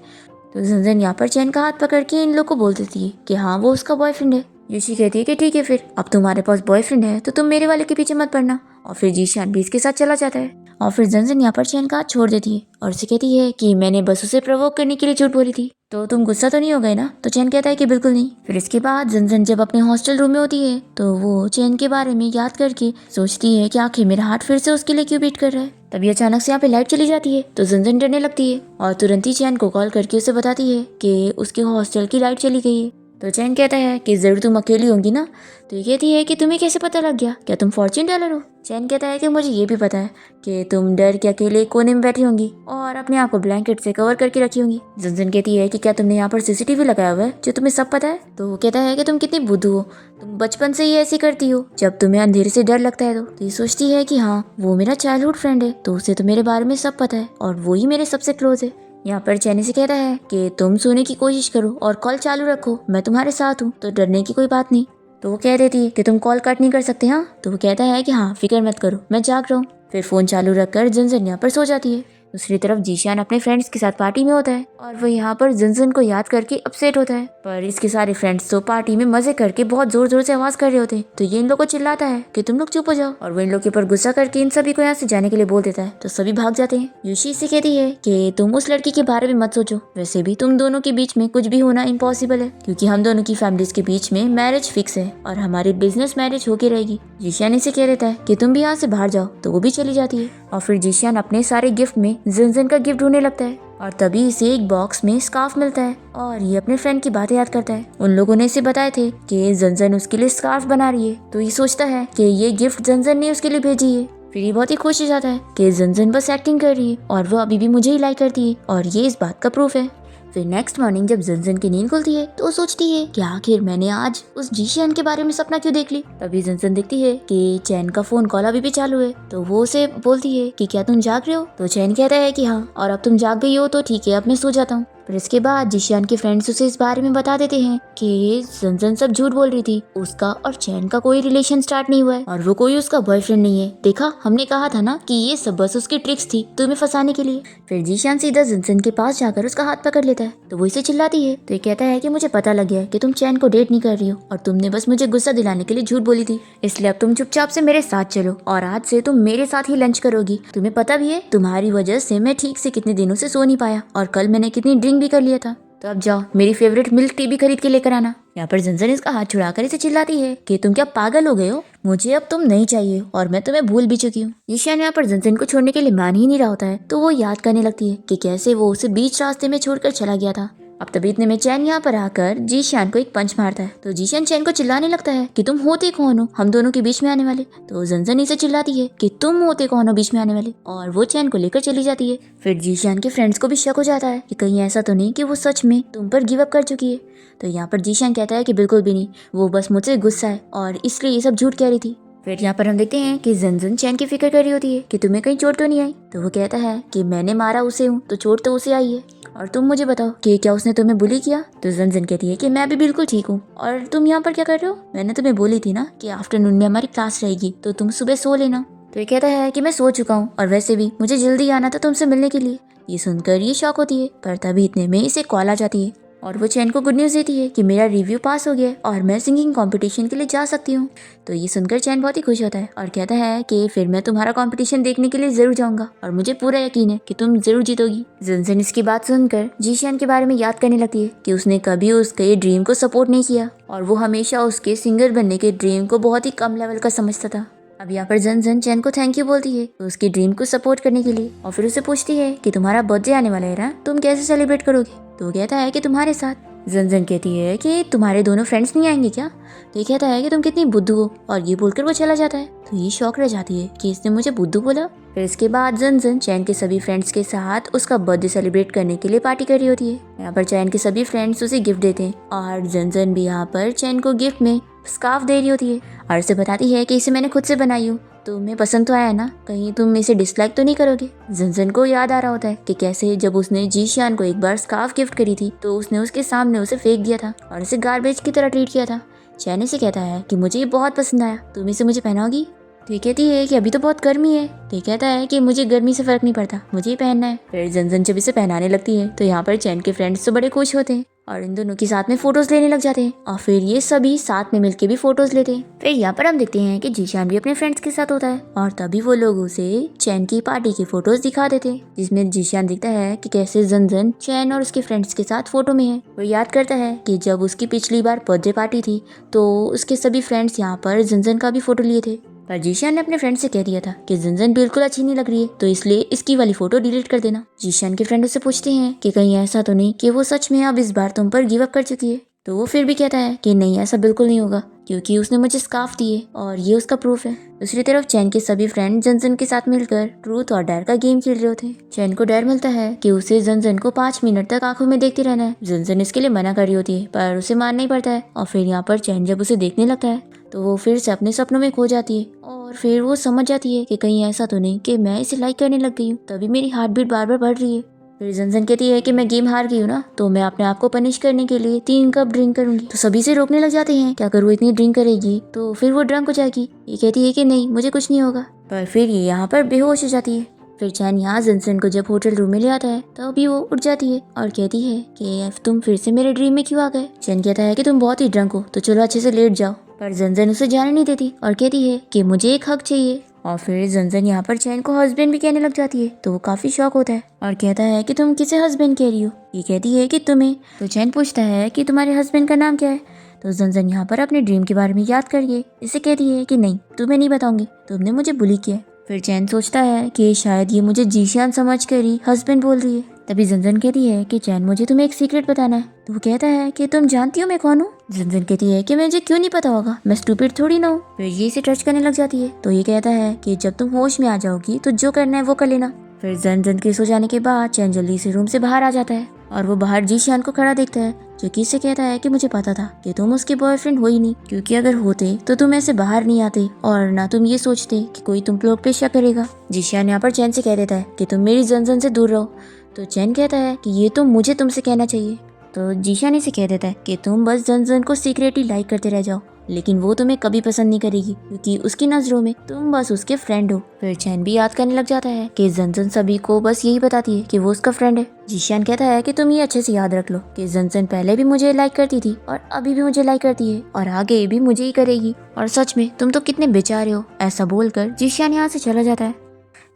तो जन यहाँ पर चैन का हाथ पकड़ के इन लोग को बोल देती है कि हाँ वो उसका बॉयफ्रेंड है। यूशी कहती है कि ठीक है, फिर अब तुम्हारे पास बॉयफ्रेंड है तो तुम मेरे वाले के पीछे मत पड़ना। और फिर जीशियन भी इसके साथ चला जाता है और फिर जन यहाँ पर चैन का हाथ छोड़ देती है और उसे कहती है कि मैंने बस उसे प्रोवोक करने के लिए झूठ बोली थी, तो तुम गुस्सा तो नहीं हो गए ना। तो चैन कहता है कि बिल्कुल नहीं। फिर इसके बाद जन जब अपने हॉस्टल रूम में होती है तो वो चैन के बारे में याद करके सोचती है कि आखिर मेरा हार्ट फिर से उसके लिए क्यों बीट कर रहा है। तभी अचानक से यहाँ पे लाइट चली जाती है तो जन डरने लगती है और तुरंत ही चैन को कॉल करके उसे बताती है कि उसके हॉस्टल की लाइट चली गई है। तो चैन कहता है कि ज़रूर तुम अकेली होंगी ना। तो ये कहती है कि तुम्हें कैसे पता लग गया, क्या तुम फॉर्च्यून टेलर हो। चैन कहता है कि मुझे ये भी पता है कि तुम डर के अकेले कोने में बैठी होंगी और अपने आप को ब्लैंकेट से कवर करके रखी होंगी। जंजन कहती है कि क्या तुमने यहाँ पर सीसीटीवी लगाया हुआ है जो तुम्हें सब पता है। तो वो कहता है कि तुम कितनी बुद्धू हो, तुम बचपन से ही ऐसी करती हो, जब तुम्हें अंधेरे से डर लगता है। तो ये सोचती है कि हाँ, वो मेरा चाइल्डहुड फ्रेंड है, तो उसे तो मेरे बारे में सब पता है और वो ही मेरे सबसे क्लोज है। यहाँ पर चैनी से कहता है कि तुम सोने की कोशिश करो और कॉल चालू रखो, मैं तुम्हारे साथ हूँ, तो डरने की कोई बात नहीं। तो वो कह देती है कि तुम कॉल कट नहीं कर सकते। हाँ, तो वो कहता है कि हाँ, फिक्र मत करो, मैं जाग रहा हूँ। फिर फोन चालू रखकर जंजन यहाँ पर सो जाती है। दूसरी तरफ जीशान अपने फ्रेंड्स के साथ पार्टी में होता है और वो यहाँ पर जंजन को याद करके अपसेट होता है। पर इसके सारे फ्रेंड्स तो पार्टी में मजे करके बहुत जोर जोर से आवाज कर रहे होते हैं। तो ये इन लोग को चिल्लाता है कि तुम लोग चुप हो जाओ, और वो इन लोग के ऊपर गुस्सा करके इन सभी को यहाँ से जाने के लिए बोल देता है। तो सभी भाग जाते हैं। यूशी से कहती है कि तुम उस लड़की के बारे में मत सोचो, वैसे भी तुम दोनों के बीच में कुछ भी होना इम्पॉसिबल है, क्योंकि हम दोनों की फैमिलीज के बीच में मैरिज फिक्स है और हमारी बिजनेस मैरिज होके रहेगी। जीशान इसे कह देता है कि तुम भी यहाँ से बाहर जाओ, तो वो भी चली जाती है। और फिर जीशान अपने सारे गिफ्ट में जंजन का गिफ्ट ढूंढने लगता है और तभी इसे एक बॉक्स में स्कार्फ मिलता है और ये अपने फ्रेंड की बातें याद करता है। उन लोगों ने इसे बताए थे कि जंजन उसके लिए स्कार्फ बना रही है, तो ये सोचता है कि ये गिफ्ट जंजन ने उसके लिए भेजी है। फिर ये बहुत ही खुश हो जाता है कि जंजन बस एक्टिंग कर रही है और वो अभी भी मुझे ही लाइक करती है, और ये इस बात का प्रूफ है। फिर नेक्स्ट मॉर्निंग जब जंजन की नींद खुलती है तो वो सोचती है कि आखिर मैंने आज उस जीशियन के बारे में सपना क्यों देख ली। तभी जंजन देखती है कि चैन का फोन कॉल अभी भी चालू है, तो वो उसे बोलती है कि क्या तुम जाग रहे हो। तो चैन कहता है कि हाँ, और अब तुम जाग गई हो तो ठीक है, अब मैं सो जाता हूँ। फिर इसके बाद जीशियन के फ्रेंड्स उसे इस बारे में बता देते हैं कि जंजन सब झूठ बोल रही थी, उसका और चैन का कोई रिलेशन स्टार्ट नहीं हुआ है और वो कोई उसका बॉयफ्रेंड नहीं है। देखा, हमने कहा था ना कि ये सब बस उसकी ट्रिक्स थी तुम्हें फंसाने के लिए। फिर जीशियन सीधा जंजन के पास जाकर उसका हाथ पकड़ लेता है, तो वो इसे चिल्लाती है। तो ये कहता है कि मुझे पता लग गया है कि तुम चैन को डेट नहीं कर रही हो और तुमने बस मुझे गुस्सा दिलाने के लिए झूठ बोली थी, इसलिए अब तुम चुपचाप से मेरे साथ चलो और आज से तुम मेरे साथ ही लंच करोगी। तुम्हें पता भी है तुम्हारी वजह से मैं ठीक से कितने दिनों से सो नहीं पाया और कल मैंने कितनी ड्रिंक भी कर लिया था, तो अब जाओ मेरी फेवरेट मिल्क टी भी खरीद के लेकर आना। यहाँ पर जंजन इसका हाथ छुड़ाकर इसे चिल्लाती है कि तुम क्या पागल हो गए हो, मुझे अब तुम नहीं चाहिए और मैं तुम्हें भूल भी चुकी हूँ। ईशान यहाँ पर जंजन को छोड़ने के लिए मान ही नहीं रहा होता है, तो वो याद करने लगती है कि कैसे वो उसे बीच रास्ते में छोड़कर चला गया था। अब तभी इतने में चैन यहाँ पर आकर जीशान को एक पंच मारता है, तो जीशान चैन को चिल्लाने लगता है कि तुम होते कौन हो हम दोनों के बीच में आने वाले। तो जंजन इसे चिल्लाती है कि तुम होते कौन हो बीच में आने वाले, और वो चैन को लेकर चली जाती है। फिर जीशान के फ्रेंड्स को भी शक हो जाता है कि कहीं ऐसा तो नहीं कि वो सच में तुम पर गिव अप कर चुकी है। तो यहाँ पर जीशान कहता है कि बिल्कुल भी नहीं, वो बस मुझसे गुस्सा है और इसलिए ये सब झूठ कह रही थी। फिर यहाँ पर हम देखते हैं कि जंजन चैन की फिक्र कर रही होती है कि तुम्हें कहीं चोट तो नहीं आई। तो वो कहता है कि मैंने मारा उसे हूँ, तो चोट तो उसे आई है, और तुम मुझे बताओ कि क्या उसने तुम्हें बुली किया। तो जंजन कहती है कि मैं भी बिल्कुल ठीक हूँ, और तुम यहाँ पर क्या कर रहे हो, मैंने तुम्हें बोली थी ना कि आफ्टरनून में हमारी क्लास रहेगी, तो तुम सुबह सो लेना। तो ये कहता है कि मैं सो चुका हूँ और वैसे भी मुझे जल्दी आना था तुमसे मिलने के लिए। ये सुनकर ये शॉक होती है, पर तभी इतने में इसे कॉल आ जाती है और वो चैन को गुड न्यूज़ देती है कि मेरा रिव्यू पास हो गया है और मैं सिंगिंग कंपटीशन के लिए जा सकती हूँ। तो ये सुनकर चैन बहुत ही खुश होता है और कहता है कि फिर मैं तुम्हारा कंपटीशन देखने के लिए जरूर जाऊंगा और मुझे पूरा यकीन है कि तुम जरूर जीतोगी। जंजन इसकी बात सुनकर जीशियन के बारे में याद करने लगती है कि उसने कभी उसके ड्रीम को सपोर्ट नहीं किया और वो हमेशा उसके सिंगर बनने के ड्रीम को बहुत ही कम लेवल का समझता था। अब यहाँ पर जंजन चैन को थैंक यू बोलती है उसकी ड्रीम को सपोर्ट करने के लिए, और फिर उसे पूछती है कि तुम्हारा बर्थडे आने वाला है ना, तुम कैसे सेलिब्रेट करोगे। तो वो कहता है कि तुम्हारे साथ। जंजन कहती है कि तुम्हारे दोनों फ्रेंड्स नहीं आएंगे क्या। तो ये कहता है कि तुम कितनी बुद्धू हो, और ये बोलकर वो चला जाता है। तो ये शौक रह जाती है कि इसने मुझे बुद्धू बोला। फिर इसके बाद जंजन चैन के सभी फ्रेंड्स के साथ उसका बर्थडे सेलिब्रेट करने के लिए पार्टी कर रही होती है। यहाँ पर चैन के सभी फ्रेंड्स उसे गिफ्ट देते हैं और जंजन भी यहाँ पर चैन को गिफ्ट में स्कार्फ दे रही होती है और उसे बताती है कि इसे मैंने खुद से बनाई हूँ, तुम्हें पसंद तो आया ना, कहीं तुम इसे डिसलाइक तो नहीं करोगे। जंजन को याद आ रहा होता है कि कैसे जब उसने जीशियन को एक बार स्कार्फ गिफ्ट करी थी तो उसने उसके सामने उसे फेंक दिया था और इसे गार्बेज की तरह ट्रीट किया था। चैन से कहता है कि मुझे ये बहुत पसंद आया, तुम इसे मुझे पहनाओगी। तो ये कहती है कि अभी तो बहुत गर्मी है। तो ये कहता है कि मुझे गर्मी से फर्क नहीं पड़ता, मुझे ये पहनना है। फिर जंजन जब इसे पहनाने लगती है तो यहाँ पर चैन के फ्रेंड्स तो बड़े खुश होते हैं और इन दोनों के साथ में फोटोज लेने लग जाते हैं और फिर ये सभी साथ में मिलके भी फोटोज लेते हैं। फिर यहाँ पर हम देखते हैं कि जीशान भी अपने फ्रेंड्स के साथ होता है और तभी वो लोग उसे चैन की पार्टी की फोटोज दिखा देते हैं, जिसमें जीशान दिखता है कि कैसे जंजन चैन और उसके फ्रेंड्स के साथ फोटो में है। वो याद करता है कि जब उसकी पिछली बार बर्थडे पार्टी थी तो उसके सभी फ्रेंड्स यहाँ पर जंजन का भी फोटो लिए थे, पर जीशान ने अपने फ्रेंड से कह दिया था कि जंजन बिल्कुल अच्छी नहीं लग रही है, तो इसलिए इसकी वाली फोटो डिलीट कर देना। जीशान के फ्रेंड उससे पूछते हैं कि कहीं ऐसा तो नहीं कि वो सच में अब इस बार तुम पर गिव अप कर चुकी है। तो वो फिर भी कहता है कि नहीं, ऐसा बिल्कुल नहीं होगा, क्योंकि उसने मुझे स्कार्फ दी है और ये उसका प्रूफ है। दूसरी तरफ चैन के सभी फ्रेंड जंजन के साथ मिलकर ट्रूथ और डेयर का गेम खेल रहे होते हैं। चैन को डर मिलता है कि उसे जंजन को 5 मिनट तक आंखों में देखते रहना है। जंजन इसके लिए मना कर रही होती है, पर उसे मानना ही पड़ता है। और फिर यहाँ पर चैन जब उसे देखने लगता है तो वो फिर से अपने सपनों में खो जाती है और फिर वो समझ जाती है कि कहीं ऐसा तो नहीं कि मैं इसे लाइक करने लग गई हूँ, तभी मेरी हार्ट बीट बार बार बढ़ रही है। फिर जंजन कहती है कि मैं गेम हार गई हूँ ना, तो मैं अपने आप को पनिश करने के लिए 3 कप ड्रिंक करूंगी। तो सभी से रोकने लग जाते हैं कि अगर वो इतनी ड्रिंक करेगी तो फिर वो ड्रंक हो जाएगी। ये कहती है कि नहीं, मुझे कुछ नहीं होगा, पर फिर ये यहाँ पर बेहोश हो जाती है। फिर चैन यहाँ जंजन को जब होटल रूम में ले आता है तभी वो उठ जाती है और कहती है कि तुम फिर से मेरे ड्रीम में क्यों आ गए। चैन कहता है कि तुम बहुत ही ड्रंक हो, तो चलो अच्छे से लेट जाओ, पर जंजन उसे जाने नहीं देती और कहती है कि मुझे एक हक चाहिए। और फिर जंजन यहाँ पर चैन को हस्बैंड भी कहने लग जाती है, तो वो काफी शॉक होता है और कहता है कि तुम किसे हस्बैंड कह रही हो। ये कहती है कि तुम्हें। तो चैन पूछता है कि तुम्हारे हस्बैंड का नाम क्या है। तो जंजन यहाँ पर अपने ड्रीम के बारे में याद करके इसे कहती है कि नहीं, तुम्हें नहीं बताऊंगी, तुमने मुझे बुली किया। फिर चैन सोचता है कि शायद ये मुझे जीशान समझ कर ही हस्बैंड बोल रही है। तभी जंजन कहती है कि चैन, मुझे तुम्हें एक सीक्रेट बताना है। तो वो कहता है कि तुम जानती हो मैं कौन हूँ। जंजन कहती है कि मुझे क्यों नहीं पता होगा, मैं स्टूपिड थोड़ी ना हूँ। फिर ये इसे टच करने लग जाती है। तो ये कहता है कि जब तुम होश में आ जाओगी तो जो करना है वो कर लेना। फिर जंजन के सो जाने के बाद चैन जल्दी से रूम से बाहर आ जाता है और वो बाहर जीशान को खड़ा देखता है, जो कि इसे कहता है कि मुझे पता था कि तुम उसके बॉयफ्रेंड हो ही नहीं, क्योंकि अगर होते तो तुम ऐसे बाहर नहीं आते और ना तुम ये सोचते कि कोई तुम लोग पे शक करेगा। जीशान यहाँ पर चैन से कह देता है कि तुम मेरी जंजन से दूर रहो। तो चैन कहता है कि ये तो मुझे तुमसे कहना चाहिए। तो जीशान इसे कह देता है कि तुम बस जंजन को सीक्रेटली लाइक करते रह जाओ, लेकिन वो तुम्हें कभी पसंद नहीं करेगी, क्योंकि उसकी नजरों में तुम बस उसके फ्रेंड हो। फिर चैन भी याद करने लग जाता है कि जंजन सभी को बस यही बताती है कि वो उसका फ्रेंड है। जीशान कहता है कि तुम ये अच्छे से याद रख लो कि जंजन पहले भी मुझे लाइक करती थी और अभी भी मुझे लाइक करती है और आगे भी मुझे ही करेगी, और सच में तुम तो कितने बेचारे हो। ऐसा बोलकर जीशान यहाँ से चला जाता है।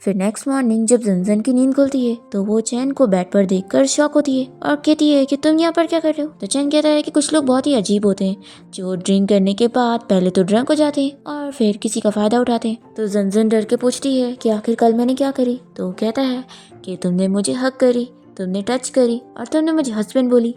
फिर नेक्स्ट मॉर्निंग जब जंजन की नींद खुलती है तो वो चैन को बेड पर देखकर शॉक होती है और कहती है कि तुम यहाँ पर क्या कर रहे हो। तो चैन कहता है कि कुछ लोग बहुत ही अजीब होते हैं, जो ड्रिंक करने के बाद पहले तो ड्रंक हो जाते हैं और फिर किसी का फायदा उठाते हैं। तो जंजन डर के पूछती है कि आखिर कल मैंने क्या करी। तो वो कहता है कि तुमने मुझे हक करी, तुमने टच करी और तुमने मुझे हस्बैंड बोली।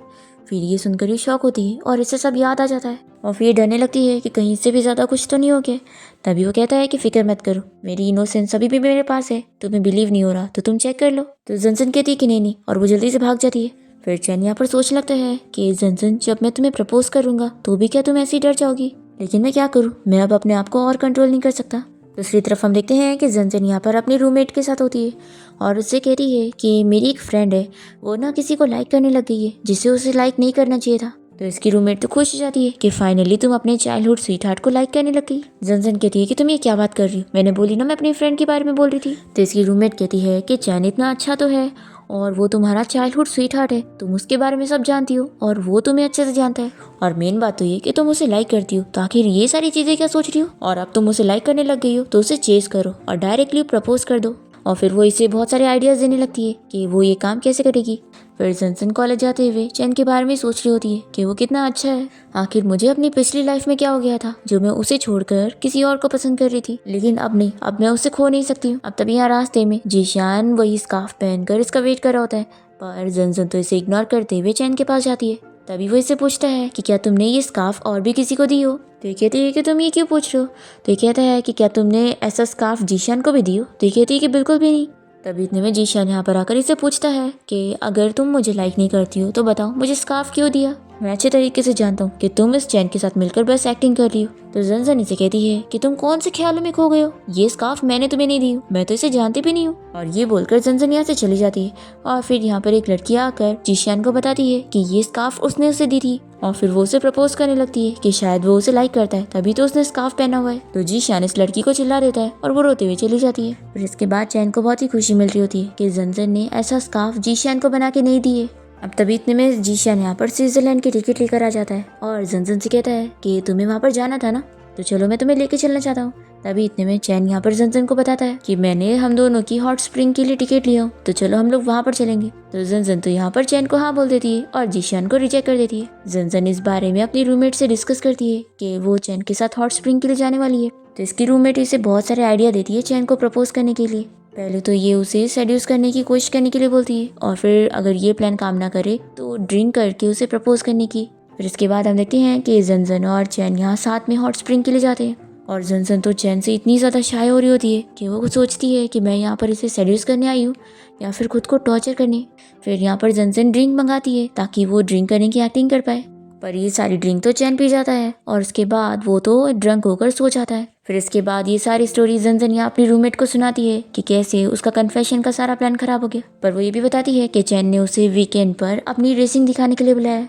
फिर ये सुनकर ये शॉक होती है और इसे सब याद आ जाता है और फिर डरने लगती है कि कहीं इससे भी ज़्यादा कुछ तो नहीं हो गया। तभी वो कहता है कि फिक्र मत करो, मेरी इनोसेंस अभी भी मेरे पास है, तुम्हें बिलीव नहीं हो रहा तो तुम चेक कर लो। तो जंजन कहती है कि नहीं नहीं, और वो जल्दी से भाग जाती है। फिर चैन यहाँ पर सोचने लगता है कि जंजन, जब मैं तुम्हें प्रपोज करूंगा तो भी क्या तुम ऐसे ही डर जाओगी, लेकिन मैं क्या करूँ, मैं अब अपने आप को और कंट्रोल नहीं कर सकता। दूसरी तरफ हम देखते हैं कि जंजन यहाँ पर अपनी रूममेट के साथ होती है और उससे कहती है कि मेरी एक फ्रेंड है, वो ना किसी को लाइक करने लग गई है जिसे उसे लाइक नहीं करना चाहिए था। तो इसकी रूममेट तो खुश हो जाती है कि फाइनली तुम अपने चाइल्डहुड स्वीट हार्ट को लाइक करने लग गई। जंजन कहती है कि तुम ये क्या बात कर रही हो, मैंने बोली ना मैं अपनी फ्रेंड के बारे में बोल रही थी। तो इसकी रूममेट कहती है कि चैन इतना अच्छा तो है और वो तुम्हारा चाइल्डहुड स्वीट हार्ट है, तुम उसके बारे में सब जानती हो और वो तुम्हें अच्छे से जानता है, और मेन बात तो ये कि तुम उसे लाइक करती हो, तो आखिर ये सारी चीजें क्या सोच रही हो। और अब तुम उसे लाइक करने लग गई हो तो उसे चेस करो और डायरेक्टली प्रपोज कर दो। और फिर वो इसे बहुत सारे आइडियाज देने लगती है कि वो ये काम कैसे करेगी। फिर जंजन कॉलेज जाते हुए चैन के बारे में सोच रही होती है कि वो कितना अच्छा है, आखिर मुझे अपनी पिछली लाइफ में क्या हो गया था जो मैं उसे छोड़कर किसी और को पसंद कर रही थी, लेकिन अब नहीं, अब मैं उसे खो नहीं सकती हूँ। अब तभी यहाँ रास्ते में जीशान वही स्कार्फ पहनकर इसका वेट कर रहा होता है, पर जंजन तो इसे इग्नोर करते हुए चैन के पास जाती है। तभी वो इससे पूछता है कि क्या तुमने ये स्कार्फ और भी किसी को दी हो। तो ये कहती है कि तुम ये क्यों पूछ रहे हो। तो ये कहता है कि क्या तुमने ऐसा स्कार्फ जीशान को भी दी हो। तो ये कहती है कि बिल्कुल भी नहीं। तभी इतने में जीशान यहाँ पर आकर इसे पूछता है कि अगर तुम मुझे लाइक नहीं करती हो तो बताओ मुझे स्कार्फ क्यों दिया। मैं अच्छे तरीके से जानता हूँ कि तुम इस चैन के साथ मिलकर बस एक्टिंग कर रही हो। तो जंजन इसे कहती है कि तुम कौन से ख्यालों में खो गए हो, ये स्कार्फ मैंने तुम्हें नहीं दी हूँ, मैं तो इसे जानती भी नहीं हूँ। और ये बोलकर जंजन यहाँ से चली जाती है और फिर यहाँ पर एक लड़की आकर जीशान को बताती है कि ये स्कार्फ उसने उसे दी थी, और फिर वो उसे प्रपोज करने लगती है कि शायद वो उसे लाइक करता है तभी तो उसने स्कार्फ पहना हुआ है। तो जीशान इस लड़की को चिल्ला देता है और वो रोते हुए चली जाती है। फिर इसके बाद चैन को बहुत ही खुशी मिल रही होती है कि जंजन ने ऐसा स्कार्फ जीशान को बना के नहीं दिए। अब तभी इतने में जीशान यहाँ पर स्विट्जरलैंड की टिकट लेकर आ जाता है और जंजन से कहता है कि तुम्हें वहाँ पर जाना था ना, तो चलो मैं तुम्हें लेके चलना चाहता हूँ। तभी इतने में चैन यहाँ पर जंजन को बताता है कि मैंने हम दोनों की हॉट स्प्रिंग के लिए टिकट लिया, तो चलो हम लोग वहाँ पर चलेंगे। तो जंजन तो यहाँ पर चैन को हाँ बोल देती है और जीशान को रिजेक्ट कर देती है। जंजन इस बारे में अपनी रूममेट से डिस्कस करती है कि वो चैन के साथ हॉट स्प्रिंग के लिए जाने वाली है। तो इसकी रूममेट इसे बहुत सारे आइडिया देती है चैन को प्रपोज करने के लिए। पहले तो ये उसे सेड्यूस करने की कोशिश करने के लिए बोलती है और फिर अगर ये प्लान काम ना करे तो ड्रिंक करके उसे प्रपोज करने की। फिर फिर इसके बाद हम देखते हैं कि जंजन और चैन यहाँ साथ में हॉट स्प्रिंग के लिए जाते हैं और जंजन तो चैन से इतनी ज़्यादा शाय हो रही होती है कि वो सोचती है कि मैं यहाँ पर इसे सेड्यूस करने आई हूँ या फिर खुद को टॉर्चर करने। फिर यहाँ पर जंजन ड्रिंक मंगाती है ताकि वो ड्रिंक करने की एक्टिंग कर पाए, पर ये सारी ड्रिंक तो चैन पी जाता है और उसके बाद वो तो ड्रंक होकर सो जाता है। फिर इसके बाद ये सारी स्टोरी जंजन यहाँ अपनी रूममेट को सुनाती है कि कैसे उसका कन्फेशन का सारा प्लान खराब हो गया, पर वो ये भी बताती है कि चैन ने उसे वीकेंड पर अपनी रेसिंग दिखाने के लिए बुलाया।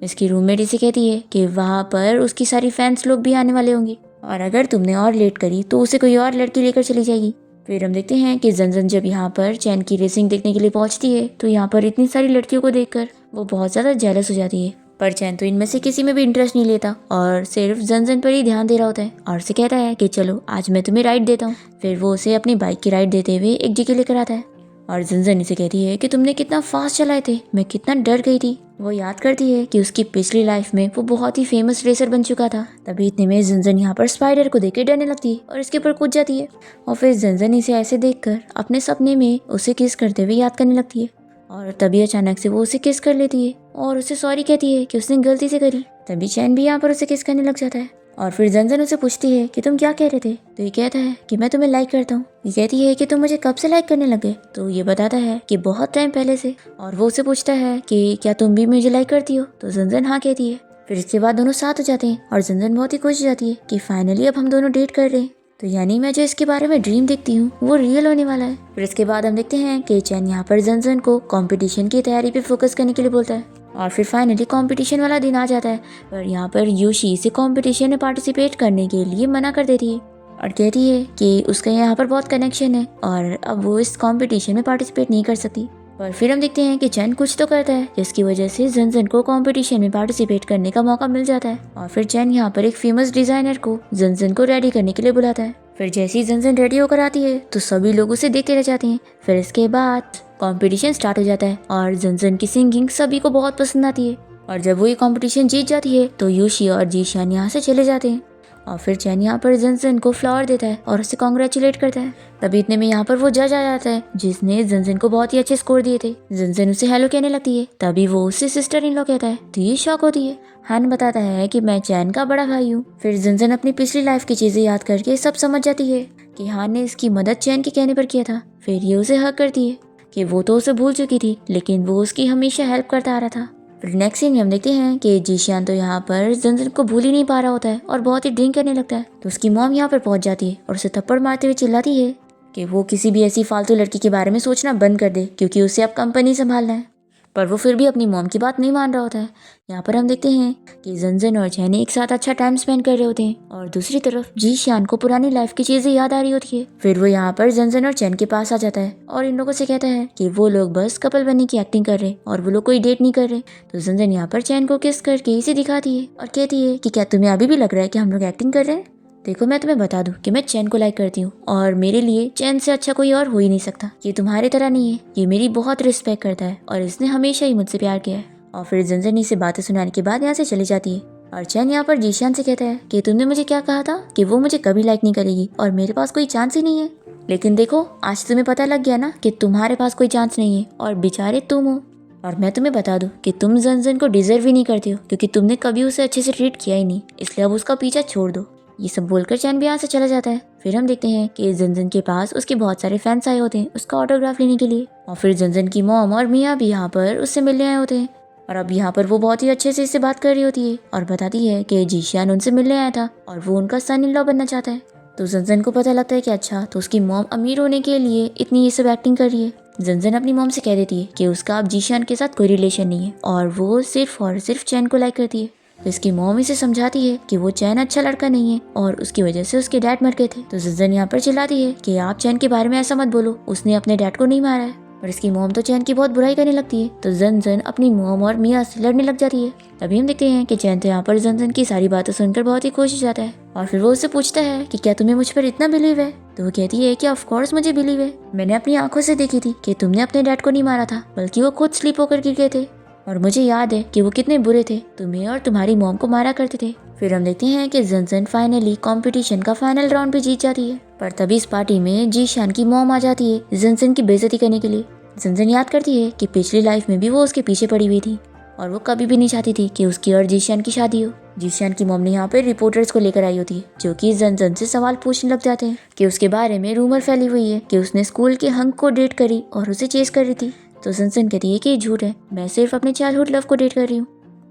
इसकी रूममेट इसे कहती है कि वहाँ पर उसकी सारी फैंस लोग भी आने वाले होंगे और अगर तुमने और लेट करी तो उसे कोई और लड़की लेकर चली जाएगी। फिर हम देखते हैं कि जंजन जब यहाँ पर चैन की रेसिंग देखने के लिए पहुँचती है तो यहाँ पर इतनी सारी लड़कियों को देखकर वो बहुत ज़्यादा जेलस हो जाती है, पर चैन तो इनमें से किसी में भी इंटरेस्ट नहीं लेता और सिर्फ जंजन पर ही ध्यान दे रहा होता है और उसे कहता है कि चलो आज मैं तुम्हें राइड देता हूँ। फिर वो उसे अपनी बाइक की राइड देते हुए एक जगह लेकर आता है और जंजन इसे कहती है कि तुमने कितना फास्ट चलाए थे, मैं कितना डर गई थी। वो याद करती है कि उसकी पिछली लाइफ में वो बहुत ही फेमस रेसर बन चुका था। तभी इतने में जंजन यहाँ पर स्पाइडर को देख के डरने लगती है और इसके ऊपर कूद जाती है और फिर जंजन इसे ऐसे देखकर अपने सपने में उसे किस करते हुए याद करने लगती है और तभी अचानक से वो उसे किस कर लेती है और उसे सॉरी कहती है कि उसने गलती से करी। तभी चैन भी यहाँ पर उसे किस करने लग जाता है और फिर जंजन उसे पूछती है कि तुम क्या कह रहे थे, तो ये कहता है कि मैं तुम्हें लाइक करता हूँ। ये कहती है कि तुम मुझे कब से लाइक करने लगे, तो ये बताता है कि बहुत टाइम पहले से। और वो उसे पूछता है कि क्या तुम भी मुझे लाइक करती हो, तो जंजन हाँ कहती है। फिर इसके बाद दोनों साथ हो जाते हैं और जंजन बहुत ही खुश हो जाती है कि फाइनली अब हम दोनों डेट कर रहे हैं, तो यानी मैं जो इसके बारे में ड्रीम देखती हूँ वो रियल होने वाला है। फिर इसके बाद हम देखते हैं कि चैन यहाँ पर जंजन को कंपटीशन की तैयारी पे फोकस करने के लिए बोलता है और फिर फाइनली कंपटीशन वाला दिन आ जाता है, पर यहाँ पर योशी इसे कंपटीशन में पार्टिसिपेट करने के लिए मना कर देती है और कहती है कि उसका यहाँ पर बहुत कनेक्शन है और अब वो इस कंपटीशन में पार्टिसिपेट नहीं कर सकती। और फिर हम देखते हैं कि चैन कुछ तो करता है जिसकी वजह से जंजन को कंपटीशन में पार्टिसिपेट करने का मौका मिल जाता है और फिर चैन यहाँ पर एक फेमस डिजाइनर को जंजन को रेडी करने के लिए बुलाता है। फिर जैसे ही जंजन रेडी होकर आती है तो सभी लोग उसे देखते रह जाते हैं। फिर इसके बाद कंपटीशन स्टार्ट हो जाता है और जंजन की सिंगिंग सभी को बहुत पसंद आती है और जब वो ये कंपटीशन जीत जाती है तो योशी और जीशान यहाँ से चले जाते हैं और फिर चैन यहाँ पर जंजन को फ्लावर देता है और उसे कॉन्ग्रेचुलेट करता है। तभी इतने में यहाँ पर वो जज आ जाता है जिसने जंजन को बहुत ही अच्छे स्कोर दिए थे। जंजन उसे हेलो कहने लगती है, तभी वो उससे सिस्टर इन लॉ कहता है तो ये शॉक होती है। हान बताता है कि मैं चैन का बड़ा भाई हूँ। फिर जंजन अपनी पिछली लाइफ की चीजें याद करके सब समझ जाती है कि हान ने इसकी मदद चैन के कहने पर किया था। फिर ये उसे हक करती है कि वो तो उसे भूल चुकी थी लेकिन वो उसकी हमेशा हेल्प करता आ रहा था। फिर नेक्स्ट सीन में हम देखते हैं कि जीशान तो यहाँ पर जंजन को भूल ही नहीं पा रहा होता है और बहुत ही ड्रिंक करने लगता है। तो उसकी मॉम यहाँ पर पहुंच जाती है और उसे थप्पड़ मारते हुए चिल्लाती है कि वो किसी भी ऐसी फालतू लड़की के बारे में सोचना बंद कर दे क्योंकि उसे अब कंपनी संभालना है। पर वो फिर भी अपनी मॉम की बात नहीं मान रहा होता है। यहाँ पर हम देखते हैं कि जंजन और चैन एक साथ अच्छा टाइम स्पेंड कर रहे होते हैं और दूसरी तरफ जीशान को पुरानी लाइफ की चीजें याद आ रही होती है। फिर वो यहाँ पर जंजन और चैन के पास आ जाता है और इन लोगों से कहता है कि वो लोग बस कपल बनने की एक्टिंग कर रहे और वो लोग कोई डेट नहीं कर रहे। तो जंजन यहाँ पर चैन को किस करके इसे दिखाती है और कहती है कि क्या तुम्हें अभी भी लग रहा है कि हम लोग एक्टिंग कर रहे हैं। देखो मैं तुम्हें बता दूं कि मैं चैन को लाइक करती हूँ और मेरे लिए चैन से अच्छा कोई और हो ही नहीं सकता। ये तुम्हारी तरह नहीं है, ये मेरी बहुत रिस्पेक्ट करता है और इसने हमेशा ही मुझसे प्यार किया है। और फिर जंजन इसे बातें सुनाने के बाद यहाँ से चली जाती है और चैन यहाँ पर जीशान से कहता है कि तुमने मुझे क्या कहा था कि वो मुझे कभी लाइक नहीं करेगी और मेरे पास कोई चांस ही नहीं है, लेकिन देखो आज तुम्हें पता लग गया ना कि तुम्हारे पास कोई चांस नहीं है और बेचारे तुम हो। और मैं तुम्हें बता दूं कि तुम जंजन को डिजर्व ही नहीं करते हो क्योंकि तुमने कभी उसे अच्छे से ट्रीट किया ही नहीं, इसलिए अब उसका पीछा छोड़ दो। ये सब बोलकर चैन भी यहाँ से चला जाता है। फिर हम देखते हैं कि जंजन के पास उसके बहुत सारे फैंस आए होते हैं उसका ऑटोग्राफ लेने के लिए और फिर जंजन की मॉम और मियाँ भी यहाँ पर उससे मिलने आए होते हैं और अब यहाँ पर वो बहुत ही अच्छे से इससे बात कर रही होती है और बताती है कि जीशान उनसे मिलने आया था और वो उनका सन इन लॉ बनना चाहता है। तो जंजन को पता लगता है कि अच्छा तो उसकी मॉम अमीर होने के लिए इतनी ये सब एक्टिंग कर रही है। जंजन अपनी मॉम से कह देती है कि उसका अब जीशान के साथ कोई रिलेशन नहीं है और वो सिर्फ और सिर्फ चैन को लाइक करती है। तो इसकी मॉम इसे समझाती है कि वो चैन अच्छा लड़का नहीं है और उसकी वजह से उसके डैड मर गए थे। तो जंजन यहाँ पर चिल्लाती है कि आप चैन के बारे में ऐसा मत बोलो, उसने अपने डैड को नहीं मारा है। और इसकी मॉम तो चैन की बहुत बुराई करने लगती है तो जंजन अपनी मॉम और मियाँ से लड़ने लग जाती है। तभी हम देखते हैं कि चैन तो यहाँ पर जंजन की सारी बातें सुनकर बहुत ही खुश हो जाता है और फिर वो उससे पूछता है कि क्या तुम्हें मुझ पर इतना बिलीव है। तो वो कहती है कि ऑफ कोर्स मुझे बिलीव है, मैंने अपनी आंखों से देखी थी कि तुमने अपने डैड को नहीं मारा था बल्कि वो खुद स्लीप होकर गिर गए थे और मुझे याद है कि वो कितने बुरे थे, तुम्हें और तुम्हारी मॉम को मारा करते थे। फिर हम देखते हैं कि जंजन फाइनली कंपटीशन का फाइनल राउंड भी जीत जाती है, पर तभी इस पार्टी में जीशान की मॉम आ जाती है जंजन की बेइज्जती करने के लिए। जंजन याद करती है कि पिछली लाइफ में भी वो उसके पीछे पड़ी हुई थी और वो कभी भी नहीं चाहती थी कि उसकी और जीशान की शादी हो। जीशान की मॉम ने यहाँ पे रिपोर्टर्स को लेकर आई होती है, जो कि जन से सवाल पूछने लग जाते हैं कि उसके बारे में रूमर फैली हुई है कि उसने स्कूल के हंक को डेट करी और उसे चेस कर रही थी। तो जन कहती है कि ये झूठ है, मैं सिर्फ अपने चाइल्डहुड लव को डेट कर रही हूँ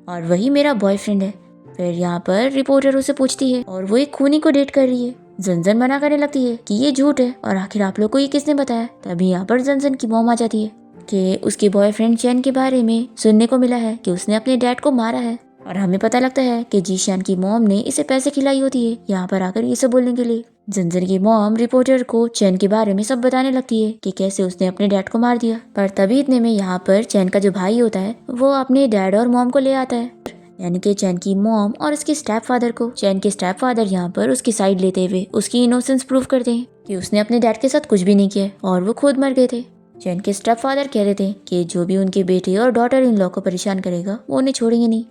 और वही मेरा बॉयफ्रेंड है। फिर यहाँ पर रिपोर्टर उसे पूछती है और वो एक खूनी को डेट कर रही है। जन मना करने लगती है कि ये झूठ है और आखिर आप लोग को ये किसने बताया। तभी यहाँ पर जन की मॉम आ जाती है कि उसके बॉयफ्रेंड चैन के बारे में सुनने को मिला है कि उसने अपने डैड को मारा है और हमें पता लगता है कि जीशान की मॉम ने इसे पैसे खिलाई होती है यहाँ पर आकर ये सब बोलने के लिए। जंजन की मॉम रिपोर्टर को चैन के बारे में सब बताने लगती है कि कैसे उसने अपने डैड को मार दिया। पर तभी इतने में यहाँ पर चैन का जो भाई होता है वो अपने डैड और मॉम को ले आता है, यानी कि चैन की मॉम और उसके स्टेप फादर को। चैन के स्टेप फादर यहाँ पर उसकी साइड लेते हुए उसकी इनोसेंस प्रूव करते हैं कि उसने अपने डैड के साथ कुछ भी नहीं किया और वो खुद मर गए थे। चैन के स्टेप फादर कह रहे थे कि जो भी उनके बेटे और डॉटर इन लॉ को परेशान करेगा वो उन्हें छोड़ेंगे नहीं।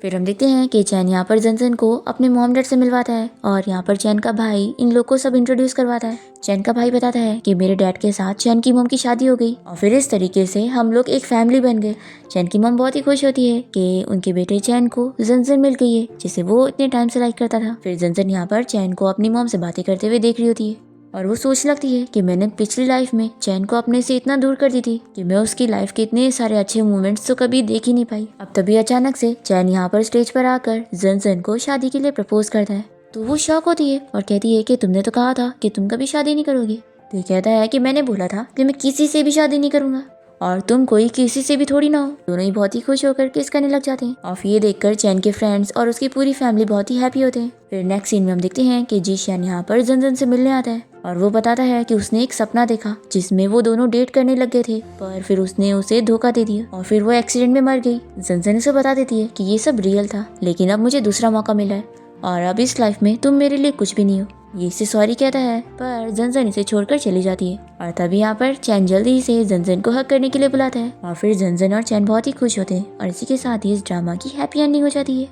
फिर हम देखते हैं कि चैन यहाँ पर जंजन को अपने मॉम डैड से मिलवाता है और यहाँ पर चैन का भाई इन लोग को सब इंट्रोड्यूस करवाता है। चैन का भाई बताता है कि मेरे डैड के साथ चैन की मॉम की शादी हो गई और फिर इस तरीके से हम लोग एक फैमिली बन गए। चैन की मॉम बहुत ही खुश होती है कि उनके बेटे चैन को जंजन मिल गई है जिसे वो इतने टाइम से लाइक करता था। फिर जंजन यहाँ पर चैन को अपनी मॉम से बातें करते हुए देख रही होती है और वो सोचने लगती है कि मैंने पिछली लाइफ में चैन को अपने से इतना दूर कर दी थी कि मैं उसकी लाइफ के इतने सारे अच्छे मोमेंट्स तो कभी देख ही नहीं पाई। अब तभी अचानक से चैन यहाँ पर स्टेज पर आकर जन को शादी के लिए प्रपोज करता है। तो वो शॉक होती है और कहती है कि तुमने तो कहा था कि तुम कभी शादी नहीं करोगे। तो ये कहता है कि मैंने बोला था कि मैं किसी से भी शादी नहीं करूंगा और तुम कोई किसी से भी थोड़ी ना हो। दोनों ही बहुत ही खुश होकर किस करने लग जाते हैं और ये देखकर चैन के फ्रेंड्स और उसकी पूरी फैमिली बहुत ही हैप्पी होते हैं। फिर नेक्स्ट सीन में हम देखते हैं कि जीशान यहाँ पर जन से मिलने आता है और वो बताता है कि उसने एक सपना देखा जिसमें वो दोनों डेट करने लग गए थे, पर फिर उसने उसे धोखा दे दिया और फिर वो एक्सीडेंट में मर गई। जन उसे बता देती है कि ये सब रियल था, लेकिन अब मुझे दूसरा मौका मिला है और अब इस लाइफ में तुम मेरे लिए कुछ भी नहीं हो। ये इसे सॉरी कहता है, पर जन इसे छोड़कर चली जाती है और तभी यहाँ पर चैन जल्दी से जन को हक करने के लिए बुलाता है और फिर जन और चैन बहुत ही खुश होते हैं और इसी के साथ ही इस ड्रामा की हैप्पी एंडिंग हो जाती है।